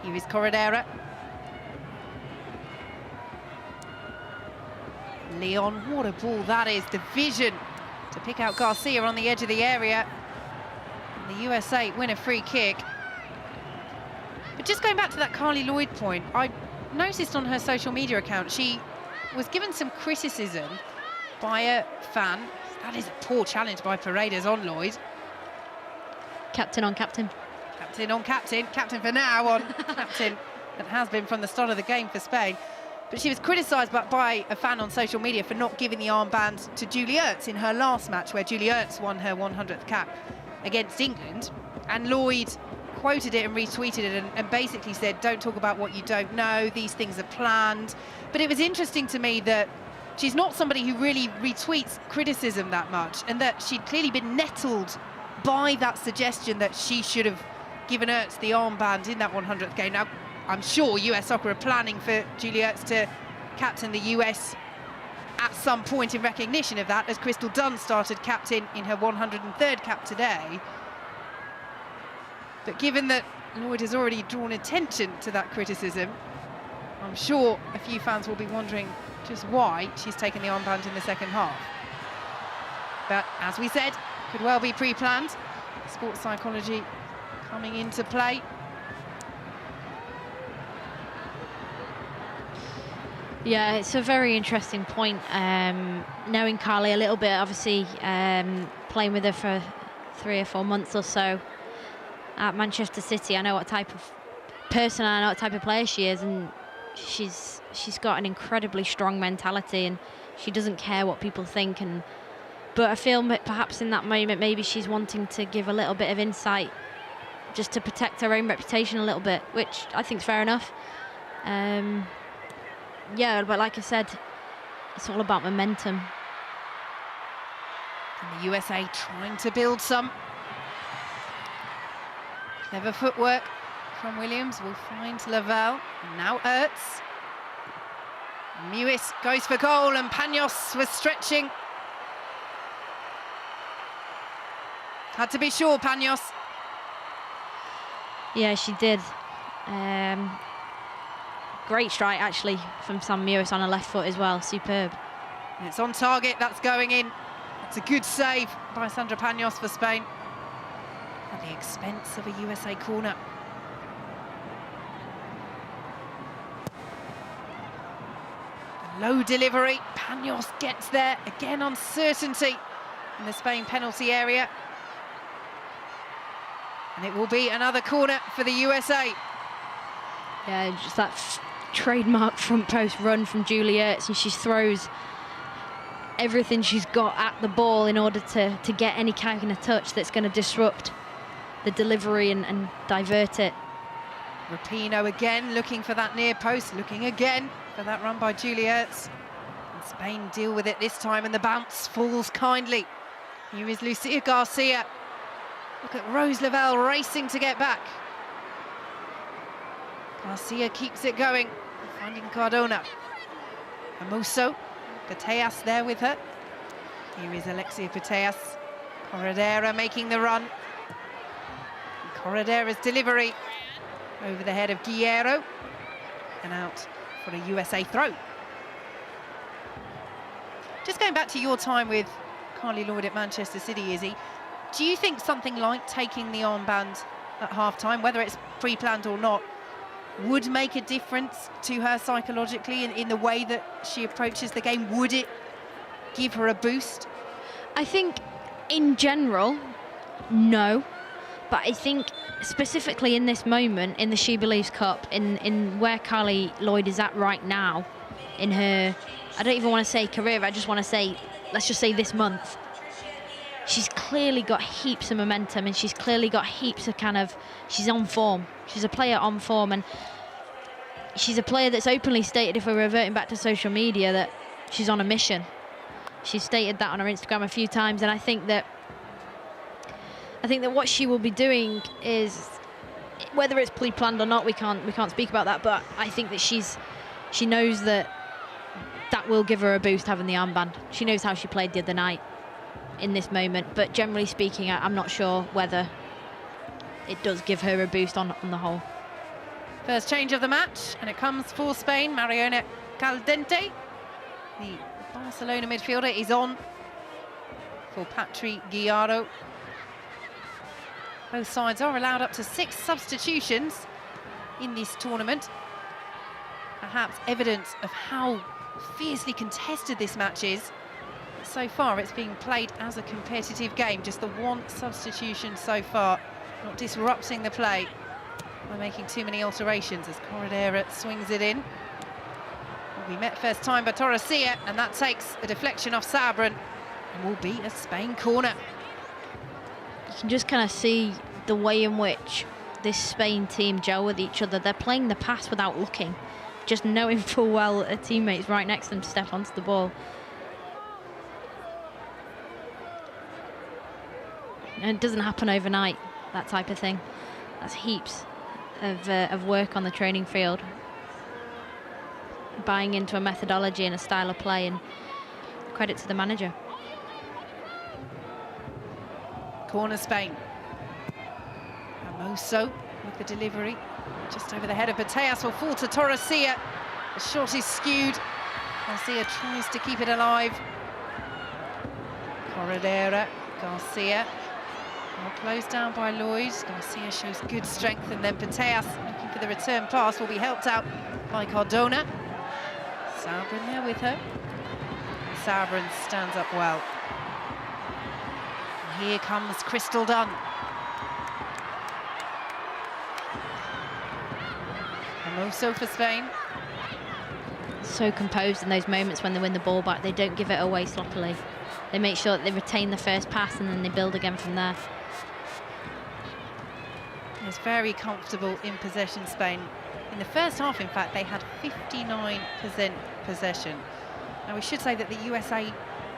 S1: Here is Corredera. Leon, what a ball that is. The vision to pick out Garcia on the edge of the area. And the USA win a free kick. But just going back to that Carly Lloyd point, I noticed on her social media account she was given some criticism by a fan. That is a poor challenge by Paredes on Lloyd.
S3: Captain on captain.
S1: Captain on captain. Captain for now on captain that has been from the start of the game for Spain. But she was criticised by a fan on social media for not giving the armband to Julie Ertz in her last match, where Julie Ertz won her 100th cap against England. And Lloyd quoted it and retweeted it and basically said, don't talk about what you don't know, these things are planned. But it was interesting to me that she's not somebody who really retweets criticism that much, and that she'd clearly been nettled by that suggestion that she should have given Ertz the armband in that 100th game. Now, I'm sure US Soccer are planning for Julie Ertz to captain the US at some point in recognition of that, as Crystal Dunn started captain in her 103rd cap today. But given that Lloyd has already drawn attention to that criticism, I'm sure a few fans will be wondering just why she's taken the armband in the second half. But as we said, could well be pre-planned. Sports psychology coming into play.
S3: Yeah, it's a very interesting point. Knowing Carly a little bit, obviously playing with her for 3 or 4 months or so at Manchester City, I know what type of person, I know what type of player she is, and she's got an incredibly strong mentality, and she doesn't care what people think. But I feel that perhaps in that moment maybe she's wanting to give a little bit of insight just to protect her own reputation a little bit, which I think is fair enough. Yeah, but like I said, it's all about momentum.
S1: And the USA trying to build some. Clever footwork from Williams. Will find Lavelle. And now Ertz. Mewis goes for goal, and Panos was stretching. Had to be sure, Panos.
S3: great strike, actually, from Sam Mewis on a left foot as well. Superb.
S1: And it's on target. That's going in. It's a good save by Sandra Panos for Spain, at the expense of a USA corner. Low delivery. Panos gets there. Again, uncertainty in the Spain penalty area. And it will be another corner for the USA.
S3: Yeah, just that trademark front post run from Julie Ertz, and she throws everything she's got at the ball in order to get any kind of touch that's going to disrupt the delivery and divert it.
S1: Rapinoe again looking for that near post, looking again for that run by Julie Ertz. And Spain deal with it this time, and the bounce falls kindly. Here is Lucia Garcia. Look at Rose Lavelle racing to get back. Garcia keeps it going, finding Cardona. Amoso, Putellas there with her. Here is Alexia Putellas. Corredera making the run. And Corredera's delivery over the head of Guerrero, and out for a USA throw. Just going back to your time with Carly Lloyd at Manchester City, Izzy, do you think something like taking the armband at half-time, whether it's pre-planned or not, would make a difference to her psychologically in the way that she approaches the game? Would it give her a boost?
S3: I think in general, no. But I think specifically in this moment, in the SheBelieves Cup, in where Carly Lloyd is at right now, in her, I don't even want to say career, I just want to say, let's just say this month, she's clearly got heaps of momentum, and she's clearly got heaps of she's on form. She's a player on form, and she's a player that's openly stated, if we're reverting back to social media, that she's on a mission. She's stated that on her Instagram a few times, and I think that what she will be doing is, whether it's pre-planned or not, we can't speak about that, but I think that she knows that will give her a boost, having the armband. She knows how she played the other night in this moment, but generally speaking, I'm not sure whether it does give her a boost on the whole.
S1: First change of the match, and it comes for Spain. Mariona Caldente, the Barcelona midfielder, is on for Patri Guiaro. Both sides are allowed up to 6 substitutions in this tournament. Perhaps evidence of how fiercely contested this match is. So far, it's being played as a competitive game. Just the one substitution so far, not disrupting the play by making too many alterations as Corredera swings it in. Will be met first time by Torresia, and that takes a deflection off Sabran and will be a Spain corner.
S3: You can just kind of see the way in which this Spain team gel with each other. They're playing the pass without looking, just knowing full well a teammate's right next to them to step onto the ball. And it doesn't happen overnight, that type of thing. That's heaps of work on the training field. Buying into a methodology and a style of play, and credit to the manager.
S1: Corner Spain. Amoso with the delivery. Just over the head of Putellas, will fall to Torresia. The shot is skewed. Garcia tries to keep it alive. Corredera, Garcia. Well closed down by Lloyd. Garcia shows good strength, and then Putellas, looking for the return pass, will be helped out by Cardona. Sabran there with her. Sabran stands up well. And here comes Crystal Dunn. Amoso for Spain.
S3: So composed in those moments when they win the ball back. They don't give it away sloppily. They make sure that they retain the first pass, and then they build again from there.
S1: It's very comfortable in possession, Spain. In the first half, in fact, they had 59% possession. Now, we should say that the USA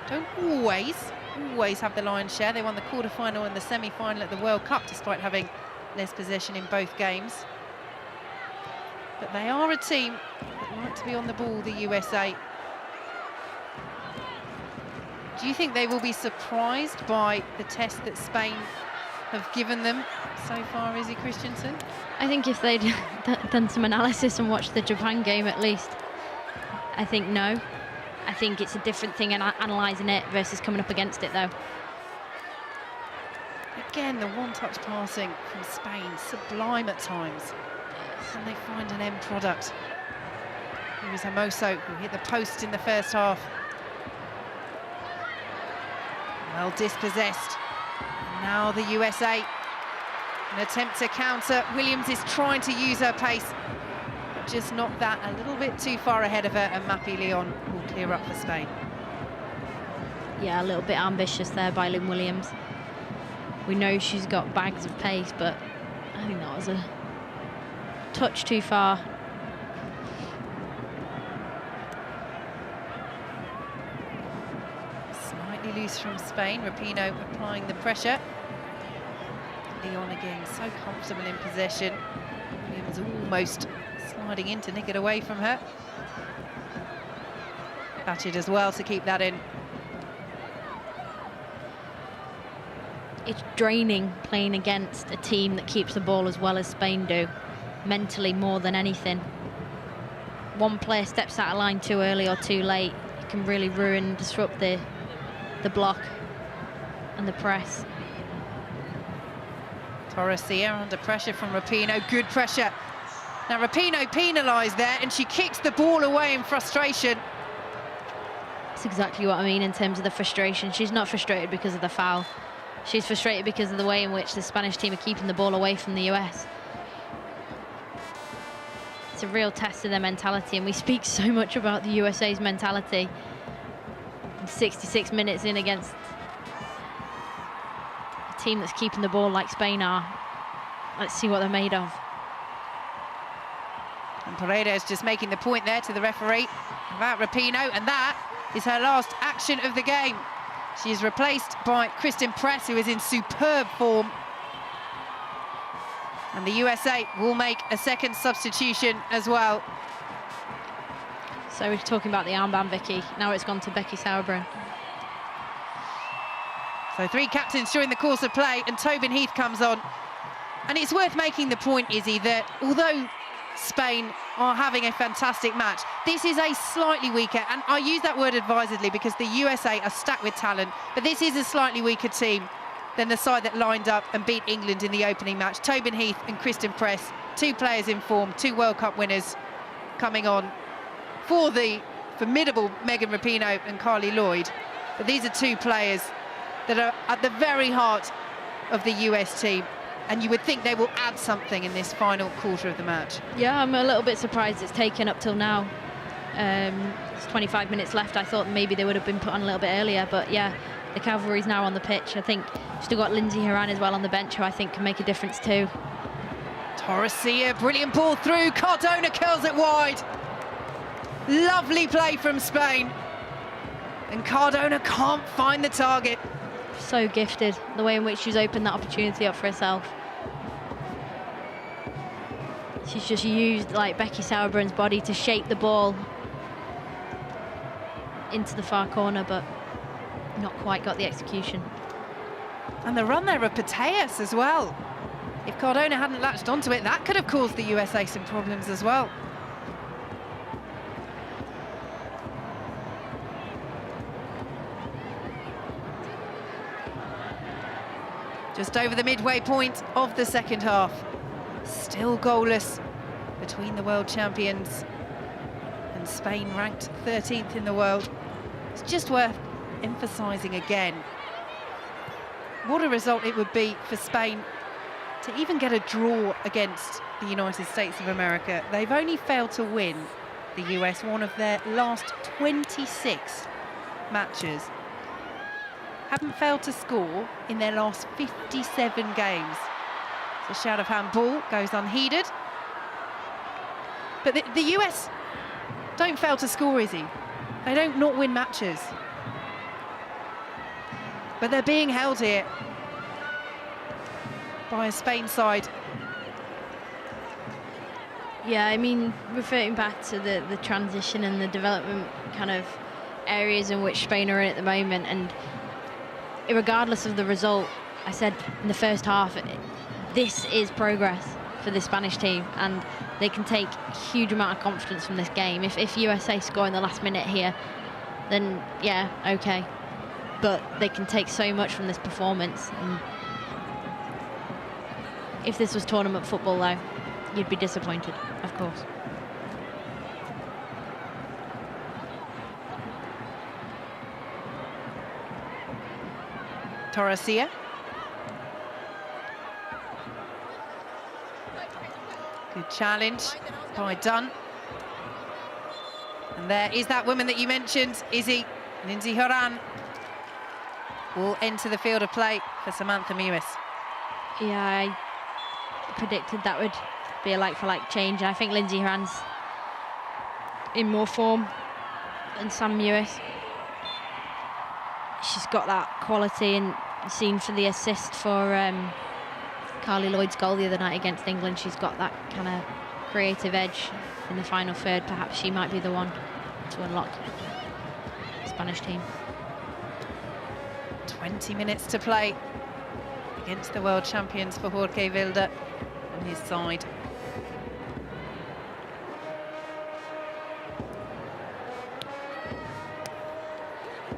S1: don't always have the lion's share. They won the quarter-final and the semi-final at the World Cup, despite having less possession in both games. But they are a team that like to be on the ball, the USA. Do you think they will be surprised by the test that Spain have given them so far, Izzy Christensen?
S3: I think if they'd done some analysis and watched the Japan game at least, I think no. I think it's a different thing analysing it versus coming up against it, though.
S1: Again, the one-touch passing from Spain, sublime at times. And they find an end product. It was Hermoso who hit the post in the first half. Well dispossessed. And now the USA. An attempt to counter. Williams is trying to use her pace. Just knocked that a little bit too far ahead of her, and Mappy Leon will clear up for Spain.
S3: Yeah, a little bit ambitious there by Lynn Williams. We know she's got bags of pace, but I think that was a touch too far.
S1: Slightly loose from Spain. Rapinoe applying the pressure. Leon again so comfortable in possession. Williams almost sliding in to nick it away from her. Batted as well to keep that in.
S3: It's draining playing against a team that keeps the ball as well as Spain do, mentally more than anything. One player steps out of line too early or too late, it can really ruin and disrupt the block and the press.
S1: Torresia under pressure from Rapinoe, good pressure. Now Rapinoe penalised there, and she kicks the ball away in frustration.
S3: That's exactly what I mean in terms of the frustration. She's not frustrated because of the foul. She's frustrated because of the way in which the Spanish team are keeping the ball away from the US. It's a real test of their mentality, and we speak so much about the USA's mentality. 66 minutes in against a team that's keeping the ball like Spain are. Let's see what they're made of.
S1: And Paredes just making the point there to the referee about Rapinoe, and that is her last action of the game. She is replaced by Kristen Press, who is in superb form. And the USA will make a second substitution as well.
S3: So we're talking about the armband, Vicky. Now it's gone to Becky Sauerbrunn.
S1: So 3 captains during the course of play, and Tobin Heath comes on. And it's worth making the point, Izzy, that although Spain are having a fantastic match, this is a slightly weaker, and I use that word advisedly because the USA are stacked with talent, but this is a slightly weaker team than the side that lined up and beat England in the opening match. Tobin Heath and Kristen Press, 2 players in form, 2 World Cup winners coming on for the formidable Megan Rapinoe and Carly Lloyd. But these are 2 players that are at the very heart of the US team, and you would think they will add something in this final quarter of the match.
S3: Yeah, I'm a little bit surprised it's taken up till now. It's 25 minutes left. I thought maybe they would have been put on a little bit earlier, but yeah, the cavalry's now on the pitch. I think still got Lindsay Horan as well on the bench, who I think can make a difference too.
S1: Torresia, brilliant ball through. Cardona curls it wide. Lovely play from Spain. And Cardona can't find the target.
S3: So gifted, the way in which she's opened that opportunity up for herself. She's just used like Becky Sauerbrunn's body to shape the ball into the far corner, but not quite got the execution.
S1: And the run there of Pateas as well. If Cardona hadn't latched onto it, that could have caused the USA some problems as well. Just over the midway point of the second half. Still goalless between the world champions and Spain, ranked 13th in the world. It's just worth emphasising again what a result it would be for Spain to even get a draw against the United States of America. They've only failed to win the US one of their last 26 matches. Haven't failed to score in their last 57 games. The shout of handball goes unheeded. But the US don't fail to score, Izzy. They don't not win matches. But they're being held here by a Spain side.
S3: Yeah, I mean, referring back to the transition and the development kind of areas in which Spain are in at the moment, and regardless of the result, I said in the first half, this is progress for the Spanish team, and they can take a huge amount of confidence from this game. If USA score in the last minute here, then yeah, okay. But they can take so much from this performance. And if this was tournament football, though, you'd be disappointed, of course.
S1: Torresia. Good challenge by Dunn. And there is that woman that you mentioned, Izzy. Lindsay Horan will enter the field of play for Samantha Mewis.
S3: Yeah, I predicted that would be a like-for-like change. I think Lindsay Horan's in more form than Sam Mewis. She's got that quality, and seen for the assist for Carly Lloyd's goal the other night against England. She's got that kind of creative edge in the final third. Perhaps she might be the one to unlock the Spanish team.
S1: 20 minutes to play against the world champions for Jorge Vilda and his side.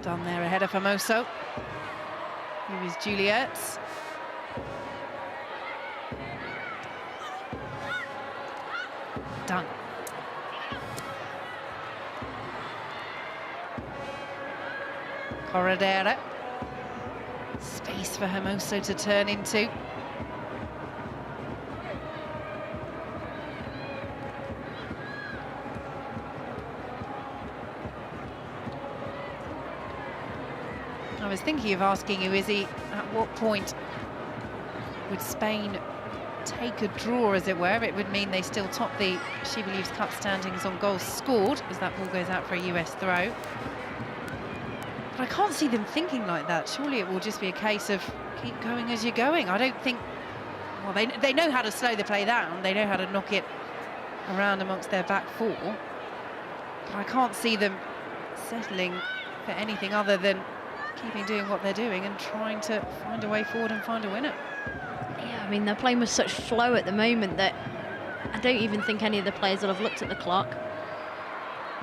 S1: Done there ahead of Hermoso, who is Juliet's. Done. Corredera. Space for Hermoso to turn into. I was thinking of asking you, Izzy, at what point would Spain take a draw, as it were? It would mean they still top the SheBelieves Cup standings on goals scored, as that ball goes out for a US throw. But I can't see them thinking like that. Surely it will just be a case of keep going as you're going. I don't think... Well, they know how to slow the play down. They know how to knock it around amongst their back four. But I can't see them settling for anything other than keeping doing what they're doing and trying to find a way forward and find a winner.
S3: Yeah, I mean, they're playing with such flow at the moment that I don't even think any of the players will have looked at the clock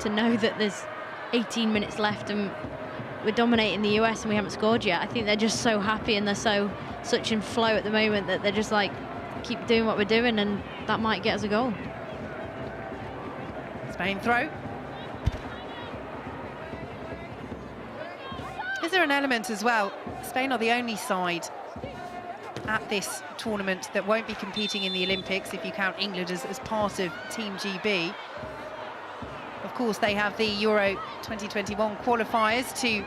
S3: to know that there's 18 minutes left and we're dominating the US and we haven't scored yet. I think they're just so happy and they're such in flow at the moment that they're just like, keep doing what we're doing and that might get us a goal.
S1: Spain throw. Is there an element as well? Spain are the only side at this tournament that won't be competing in the Olympics, if you count England as part of Team GB. Of course, they have the Euro 2021 qualifiers to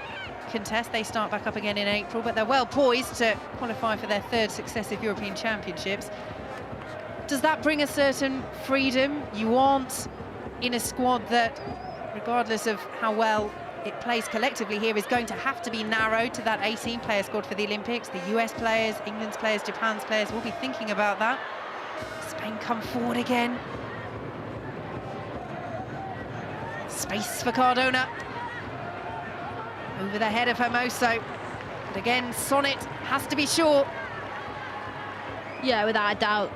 S1: contest. They start back up again in April, but they're well poised to qualify for their third successive European Championships. Does that bring a certain freedom? You aren't in a squad that, regardless of how well it plays collectively here, is going to have to be narrowed to that 18-player squad for the Olympics. The US players, England's players, Japan's players will be thinking about that. Spain come forward again. Space for Cardona. Over the head of Hermoso. But again, Sonnet has to be sure.
S3: Yeah, without a doubt.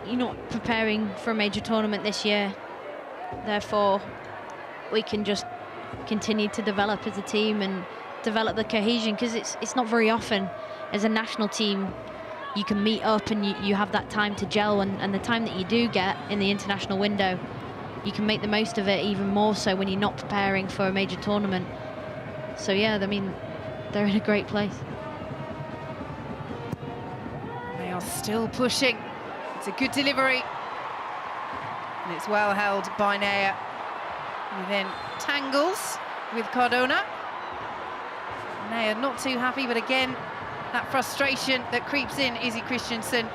S3: You're not preparing for a major tournament this year. Therefore, we can just continue to develop as a team and develop the cohesion, because it's not very often as a national team you can meet up and you have that time to gel, and the time that you do get in the international window, you can make the most of it even more so when you're not preparing for a major tournament. So yeah, I mean, they're in a great place.
S1: They are still pushing. It's a good delivery. And it's well held by Nea, who then tangles with Cardona. Nea not too happy, but again, that frustration that creeps in Izzy Christiansen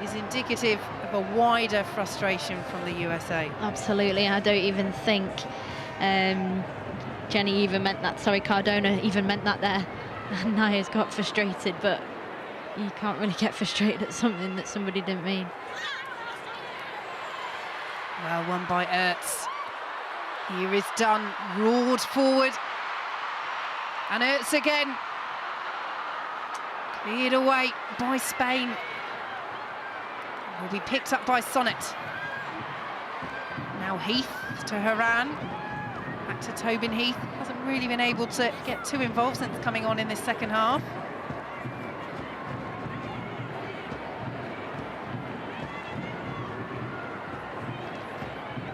S1: is indicative of a wider frustration from the USA.
S3: Absolutely, I don't even think Jenny even meant that, sorry, Cardona even meant that there. And Naya's got frustrated, but you can't really get frustrated at something that somebody didn't mean.
S1: Well won by Ertz. Here is Dunn, roared forward. And Ertz again. Cleared away by Spain. Will be picked up by Sonnet. Now Heath to Haran. Back to Tobin Heath. Hasn't really been able to get too involved since coming on in this second half.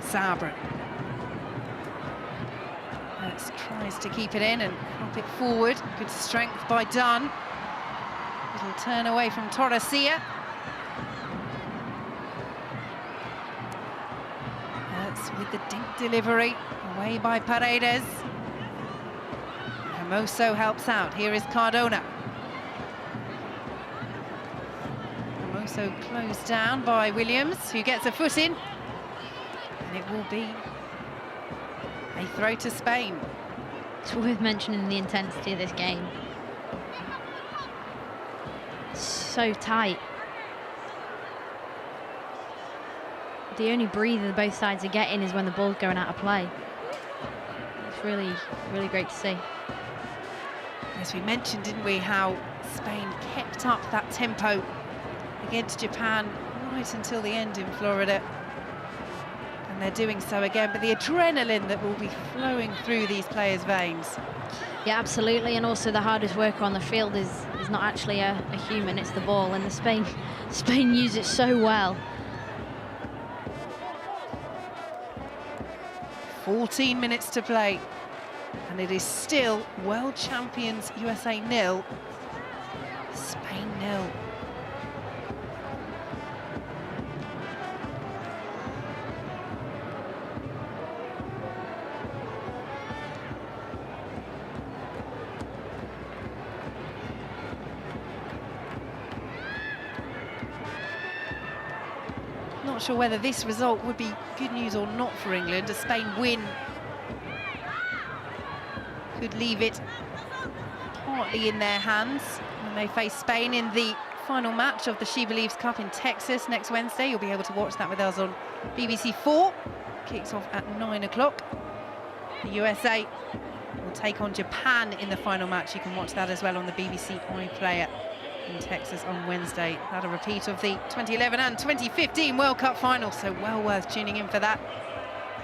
S1: Sabra. Tries to keep it in and help it forward. Good strength by Dunn. Little turn away from Torresia. That's with the dink delivery. Away by Paredes. Hermoso helps out. Here is Cardona. Hermoso closed down by Williams, who gets a foot in. And it will be a throw to Spain.
S3: It's worth mentioning the intensity of this game. So tight. The only breather both sides are getting is when the ball's going out of play. It's really, really great to see.
S1: As we mentioned, didn't we, how Spain kept up that tempo against Japan right until the end in Florida. And they're doing so again, but the adrenaline that will be flowing through these players' veins.
S3: Yeah, absolutely, and also the hardest worker on the field is not actually a human, it's the ball, and Spain use it so well.
S1: 14 minutes to play, and it is still world champions USA 0, Spain 0. Not sure whether this result would be good news or not for England. A Spain win could leave it partly in their hands when they face Spain in the final match of the SheBelieves Cup in Texas next Wednesday. You'll be able to watch that with us on BBC 4. Kicks off at 9 o'clock. The USA will take on Japan in the final match. You can watch that as well on the BBC iPlayer in Texas on Wednesday. That a repeat of the 2011 and 2015 World Cup final, so well worth tuning in for that.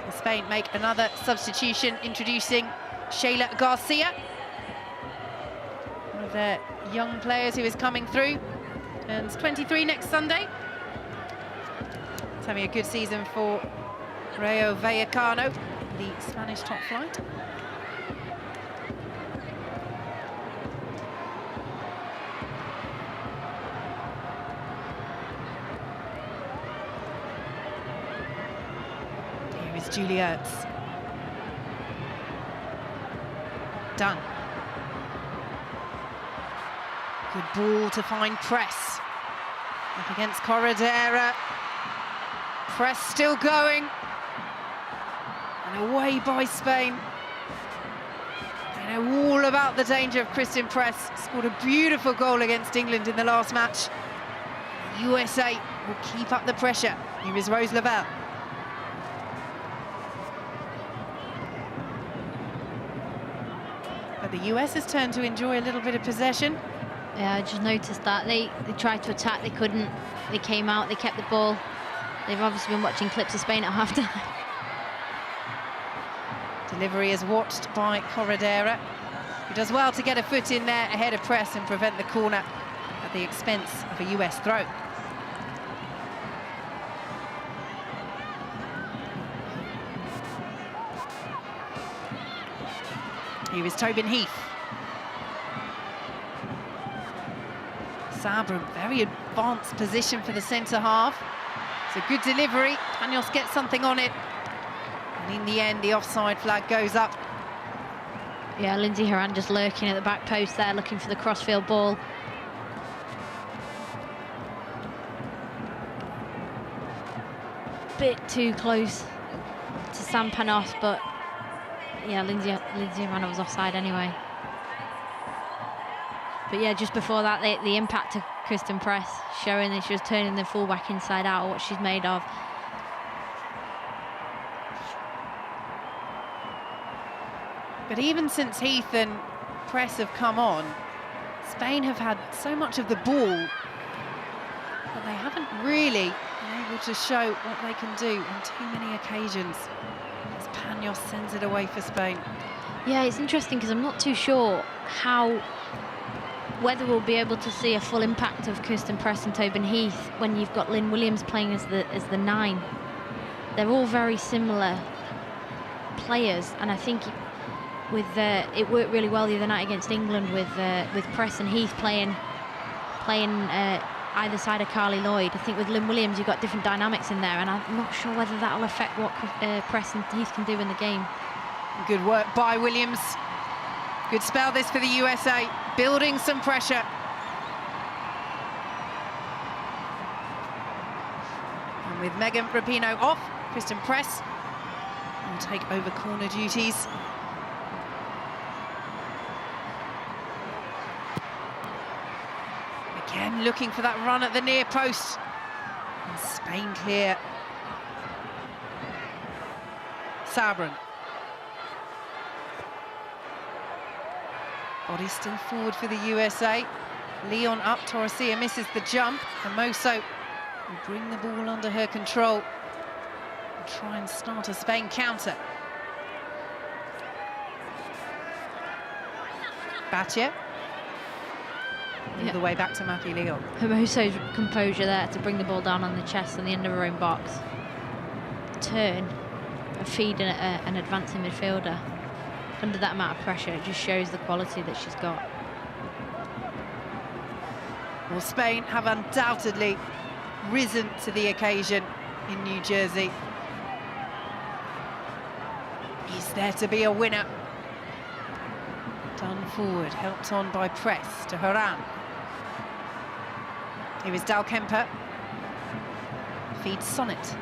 S1: And Spain make another substitution, introducing Shayla Garcia, one of their young players who is coming through. Turns 23 next Sunday. It's having a good season for Rayo Vallecano, the Spanish top flight. Juliet. Done. Good ball to find Press. Up against Corredera. Press still going. And away by Spain. They know all about the danger of Christen Press. Scored a beautiful goal against England in the last match. The USA will keep up the pressure. Here is Rose Lavelle. The US has turned to enjoy a little bit of possession.
S3: Yeah, I just noticed that. They tried to attack, they couldn't. They came out, they kept the ball. They've obviously been watching clips of Spain at half-time. Delivery is watched by Corredera, who does well to get a foot in there ahead of Press and prevent the corner at the expense of a US throw. Here is Tobin Heath. Sabra, very advanced position for the centre half. It's a good delivery. Panos gets something on it. And in the end, the offside flag goes up. Yeah, Lindsay Horan just lurking at the back post there, looking for the crossfield ball. Bit too close to Sam Panos, but yeah, Lindsay Horan was offside anyway. But yeah, just before that, the impact to Christen Press, showing that she was turning the fullback inside out, what she's made of. But even since Heath and Press have come on,
S1: Spain have had so much of the ball, but they haven't really been able to show what they can do on too many occasions. As Panos sends it away for Spain.
S3: Yeah, it's interesting because I'm not too sure whether we'll be able to see a full impact of Kirsten Press and Tobin Heath when you've got Lynn Williams playing as the 9. They're all very similar players, and I think it worked really well the other night against England with Press and Heath playing either side of Carly Lloyd. I think with Lynn Williams you've got different dynamics in there, and I'm not sure whether that'll affect what Press and Heath can do in the game.
S1: Good work by Williams. Good spell this for the USA, building some pressure. And with Megan Rapinoe off, Kristen Press will take over corner duties. Again, looking for that run at the near post. And Spain clear. Sabran. Body still forward for the USA. Leon up, Torresia misses the jump, and Moso will bring the ball under her control and try and start a Spain counter. Batje. All the way back to Mappy Leon.
S3: Hermoso's composure there to bring the ball down on the chest and the end of her own box. Turn, a feed an advancing midfielder. Under that amount of pressure, it just shows the quality that she's got.
S1: Well, Spain have undoubtedly risen to the occasion in New Jersey. Is there to be a winner? Done forward, helped on by Press to Horan. Here is Dal Kemper. Feeds Sonnet.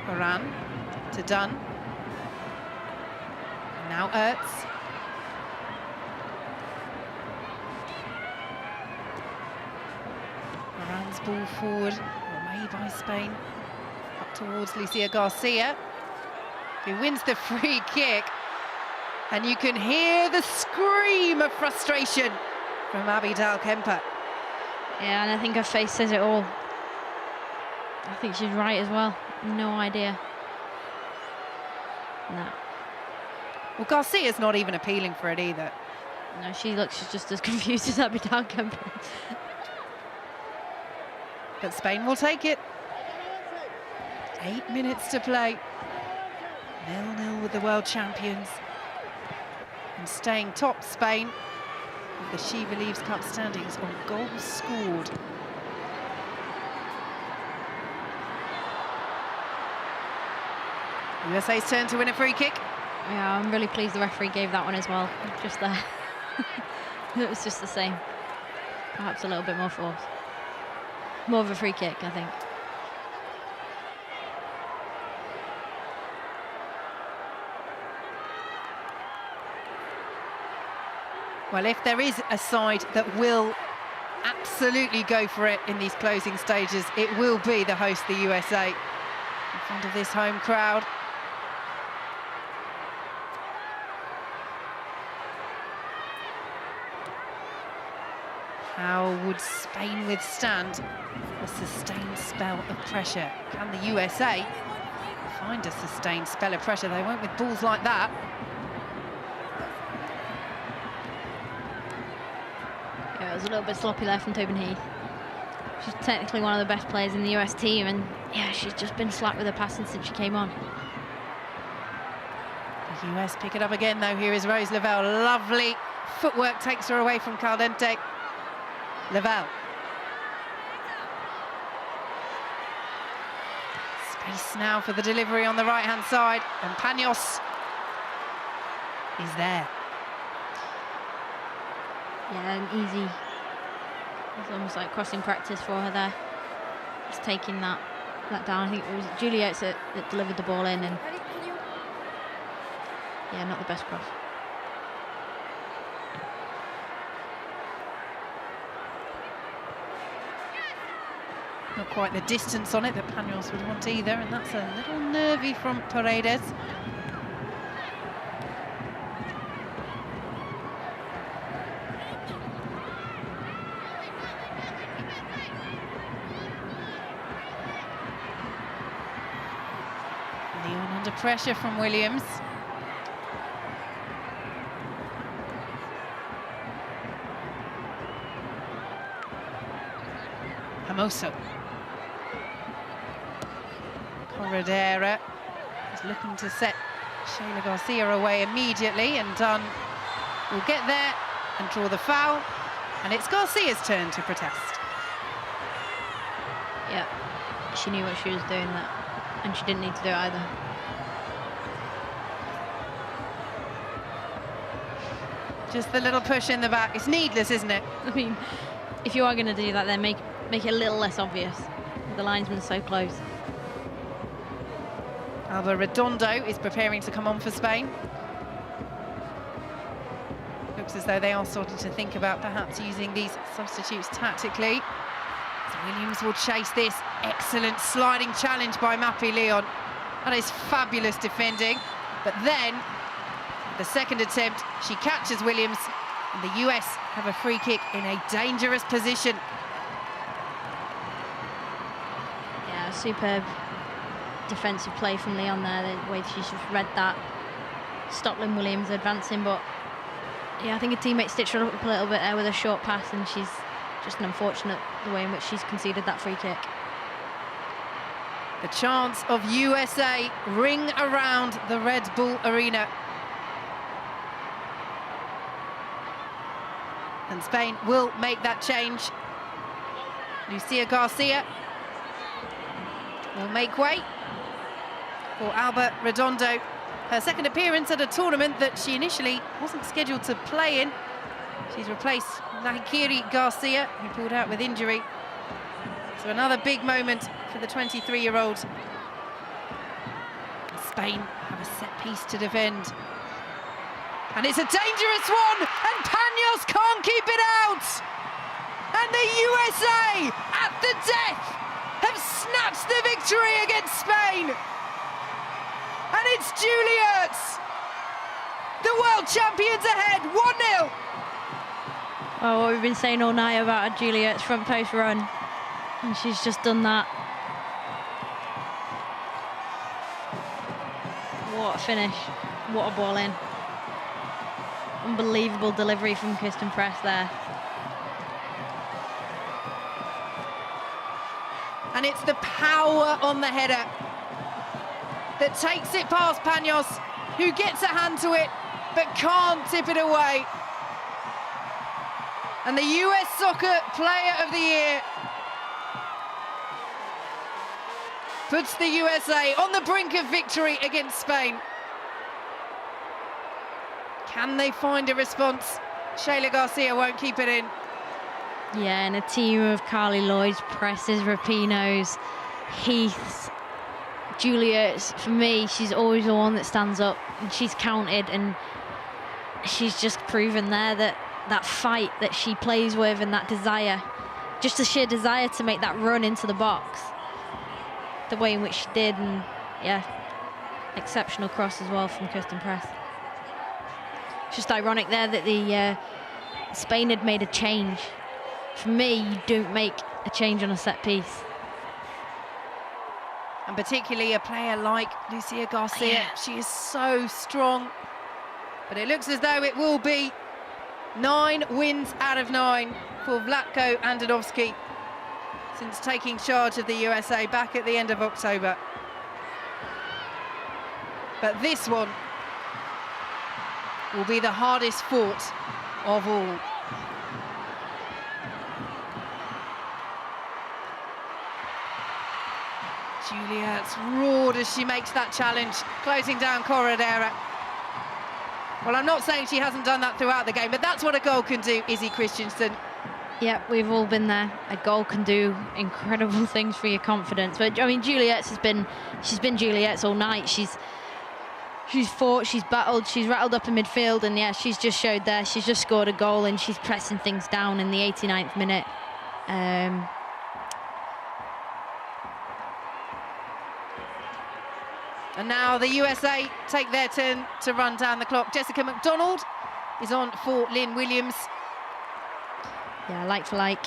S1: Horan to Dunn. Now Ertz. Horan's ball forward, away by Spain. Up towards Lucia Garcia, who wins the free kick. And you can hear the scream of frustration from Abby Dal Kemper.
S3: Yeah, and I think her face says it all. I think she's right as well. No idea. No.
S1: Well, Garcia's not even appealing for it either.
S3: No, she's just as confused as Abby Dal Kemper.
S1: But Spain will take it. 8 minutes to play. 0-0 with the world champions. And staying top, Spain, with the SheBelieves Cup standings on goals scored. USA's turn to win a free kick.
S3: Yeah, I'm really pleased the referee gave that one as well. Just there. It was just the same. Perhaps a little bit more force. More of a free kick, I think.
S1: Well, if there is a side that will absolutely go for it in these closing stages, it will be the host, the USA, in front of this home crowd. How would Spain withstand a sustained spell of pressure? Can the USA find a sustained spell of pressure? They won't with balls like that.
S3: Yeah, it was a little bit sloppy there from Tobin Heath. She's technically one of the best players in the US team, and yeah, she's just been slack with her passing since she came on.
S1: The US pick it up again though. Here is Rose Lavelle. Lovely footwork takes her away from Caldente. Lavelle. Space now for the delivery on the right-hand side, and Panos is there.
S3: Yeah, an easy. It's almost like crossing practice for her there. Just taking that down. I think it was Juliet that delivered the ball in, and yeah, not the best cross.
S1: Not quite the distance on it that Panos would want either, and that's a little nervy from Paredes. Leon under pressure from Williams. Hermoso. Corredera is looking to set Shayla Garcia away immediately, and Dunn will get there and draw the foul, and it's Garcia's turn to protest.
S3: Yeah, she knew what she was doing that, and she didn't need to do it either.
S1: Just the little push in the back. It's needless, isn't it?
S3: I mean, if you are going to do that, then make it a little less obvious. The linesman's so close.
S1: Alba Redondo is preparing to come on for Spain. Looks as though they are starting to think about perhaps using these substitutes tactically. So Williams will chase this. Excellent sliding challenge by Mappy Leon. That is fabulous defending. But then, the second attempt, she catches Williams, and the US have a free kick in a dangerous position.
S3: Yeah, superb defensive play from Leon there, the way she's just read that. Stopping Williams advancing, but yeah, I think her teammate stitched her up a little bit there with a short pass, and she's just an unfortunate the way in which she's conceded that free kick.
S1: The chants of USA ring around the Red Bull Arena. And Spain will make that change. Lucia Garcia will make way for Alba Redondo. Her second appearance at a tournament that she initially wasn't scheduled to play in. She's replaced Nahikiri Garcia, who pulled out with injury. So another big moment for the 23-year-old. Spain have a set piece to defend. And it's a dangerous one, and Paños can't keep it out. And the USA, at the death, have snatched the victory against Spain. And it's Juliet's. The world champions ahead, 1-0.
S3: Well, what we've been saying all night about Juliet's front post run, and she's just done that. What a finish, what a ball in. Unbelievable delivery from Kirsten Press there.
S1: And it's the power on the header that takes it past Paños, who gets a hand to it but can't tip it away. And the US Soccer Player of the Year puts the USA on the brink of victory against Spain. Can they find a response? Shayla Garcia won't keep it in.
S3: Yeah, and a team of Carly Lloyds, Presses, Rapinos, Heaths, Juliet's. For me, she's always the one that stands up, and she's counted, and she's just proven there that that fight that she plays with and that desire, just the sheer desire to make that run into the box, the way in which she did, and yeah, exceptional cross as well from Kirsten Press. Just ironic there that the Spain had made a change. For me, you don't make a change on a set piece.
S1: And particularly a player like Lucia Garcia.
S3: Yeah.
S1: She is so strong. But it looks as though it will be 9 wins out of 9 for Vlatko Andonovski since taking charge of the USA back at the end of October. But this one will be the hardest fought of all. Juliet's roared as she makes that challenge, closing down Corredera. Well, I'm not saying she hasn't done that throughout the game, but that's what a goal can do, Izzy Christensen.
S3: Yeah, we've all been there. A goal can do incredible things for your confidence. But I mean, she's been Juliet's all night. She's fought, she's battled, she's rattled up in midfield, and yeah, she's just showed there. She's just scored a goal, and she's pressing things down in the 89th minute.
S1: And now the USA take their turn to run down the clock. Jessica McDonald is on for Lynn Williams.
S3: Yeah, like for like,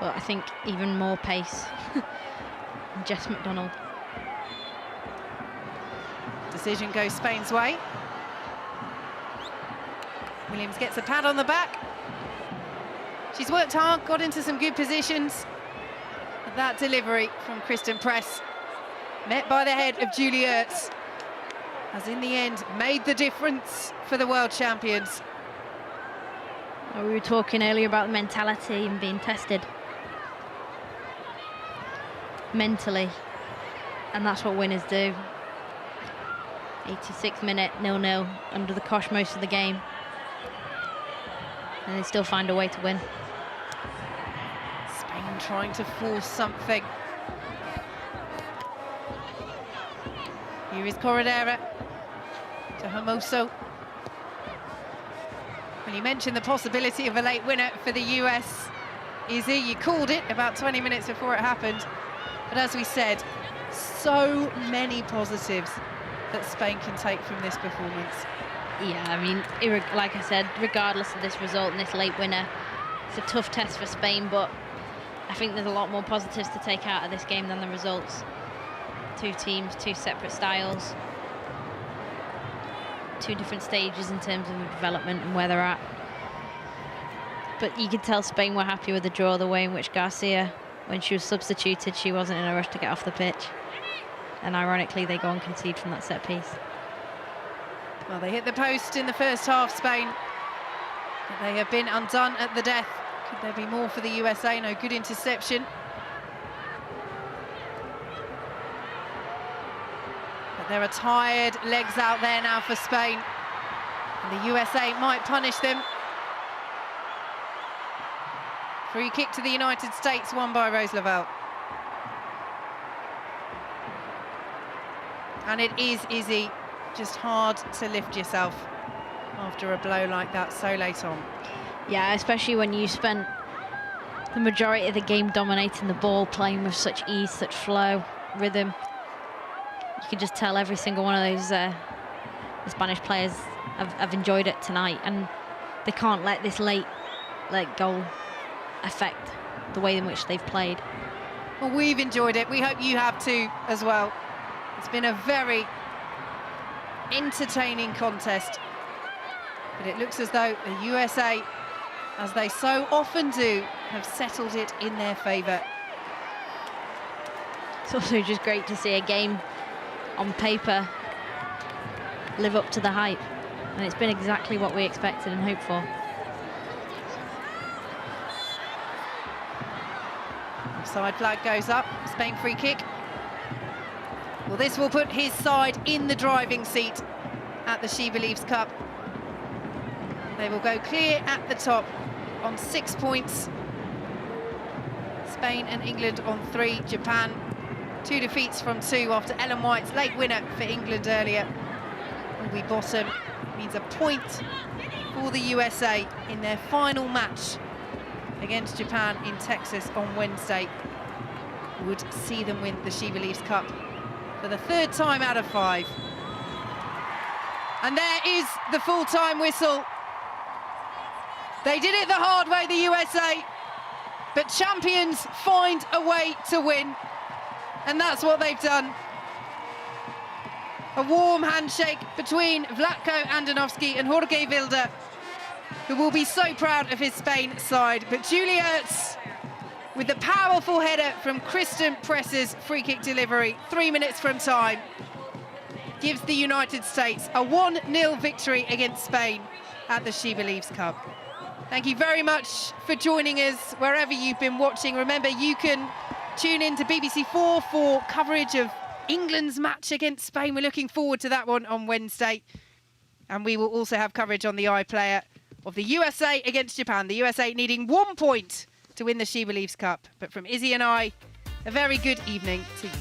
S3: but I think even more pace. Jess McDonald.
S1: decision goes Spain's way. Williams gets a pat on the back. She's worked hard, got into some good positions. But that delivery from Kristen Press, met by the head of Julie Ertz, has in the end made the difference for the world champions.
S3: We were talking earlier about mentality and being tested mentally, and that's what winners do. 86 minute 0-0 under the cosh most of the game, and they still find a way to win.
S1: Spain trying to force something. Here is Corredera to Hermoso. Well, you mentioned the possibility of a late winner for the US. Izzy, you called it about 20 minutes before it happened. But as we said, so many positives that Spain can take from this performance.
S3: Yeah, I mean, like I said, regardless of this result and this late winner, it's a tough test for Spain, but I think there's a lot more positives to take out of this game than the results. Two teams, two separate styles, two different stages in terms of development and where they're at. But you could tell Spain were happy with the draw, the way in which Garcia, when she was substituted, she wasn't in a rush to get off the pitch. And ironically, they go and concede from that set piece.
S1: Well, they hit the post in the first half, Spain. But they have been undone at the death. Could there be more for the USA? No, good interception. But there are tired legs out there now for Spain. And the USA might punish them. Free kick to the United States, won by Rose Lavelle. And it is, Izzy, just hard to lift yourself after a blow like that so late on.
S3: Yeah, especially when you spent the majority of the game dominating the ball, playing with such ease, such flow, rhythm. You can just tell every single one of those the Spanish players have enjoyed it tonight, and they can't let this late goal affect the way in which they've played.
S1: Well, we've enjoyed it. We hope you have too as well. It's been a very entertaining contest, but it looks as though the USA, as they so often do, have settled it in their favour.
S3: It's also just great to see a game on paper live up to the hype, and it's been exactly what we expected and hoped for.
S1: Side flag goes up, Spain free kick. Well, this will put his side in the driving seat at the SheBelieves Cup. They will go clear at the top on 6 points. Spain and England on 3, Japan 2 defeats from 2 after Ellen White's late winner for England earlier. Will be bottom, means a point for the USA in their final match against Japan in Texas on Wednesday. Would see them win the SheBelieves Cup for the 3rd time out of 5. And there is the full-time whistle. They did it the hard way, the USA, but champions find a way to win, and that's what they've done. A warm handshake between Vlatko Andonovski and Jorge Vilda, who will be so proud of his Spain side. But Julie Ertz, with the powerful header from Kristen Press's free kick delivery 3 minutes from time, gives the United States a 1-0 victory against Spain at the SheBelieves Cup. Thank you very much for joining us wherever you've been watching. Remember, you can tune in to BBC 4 for coverage of England's match against Spain. We're looking forward to that one on Wednesday. And we will also have coverage on the iPlayer of the USA against Japan. The USA needing 1 point to win the SheBelieves Cup. But from Izzy and I, a very good evening to you.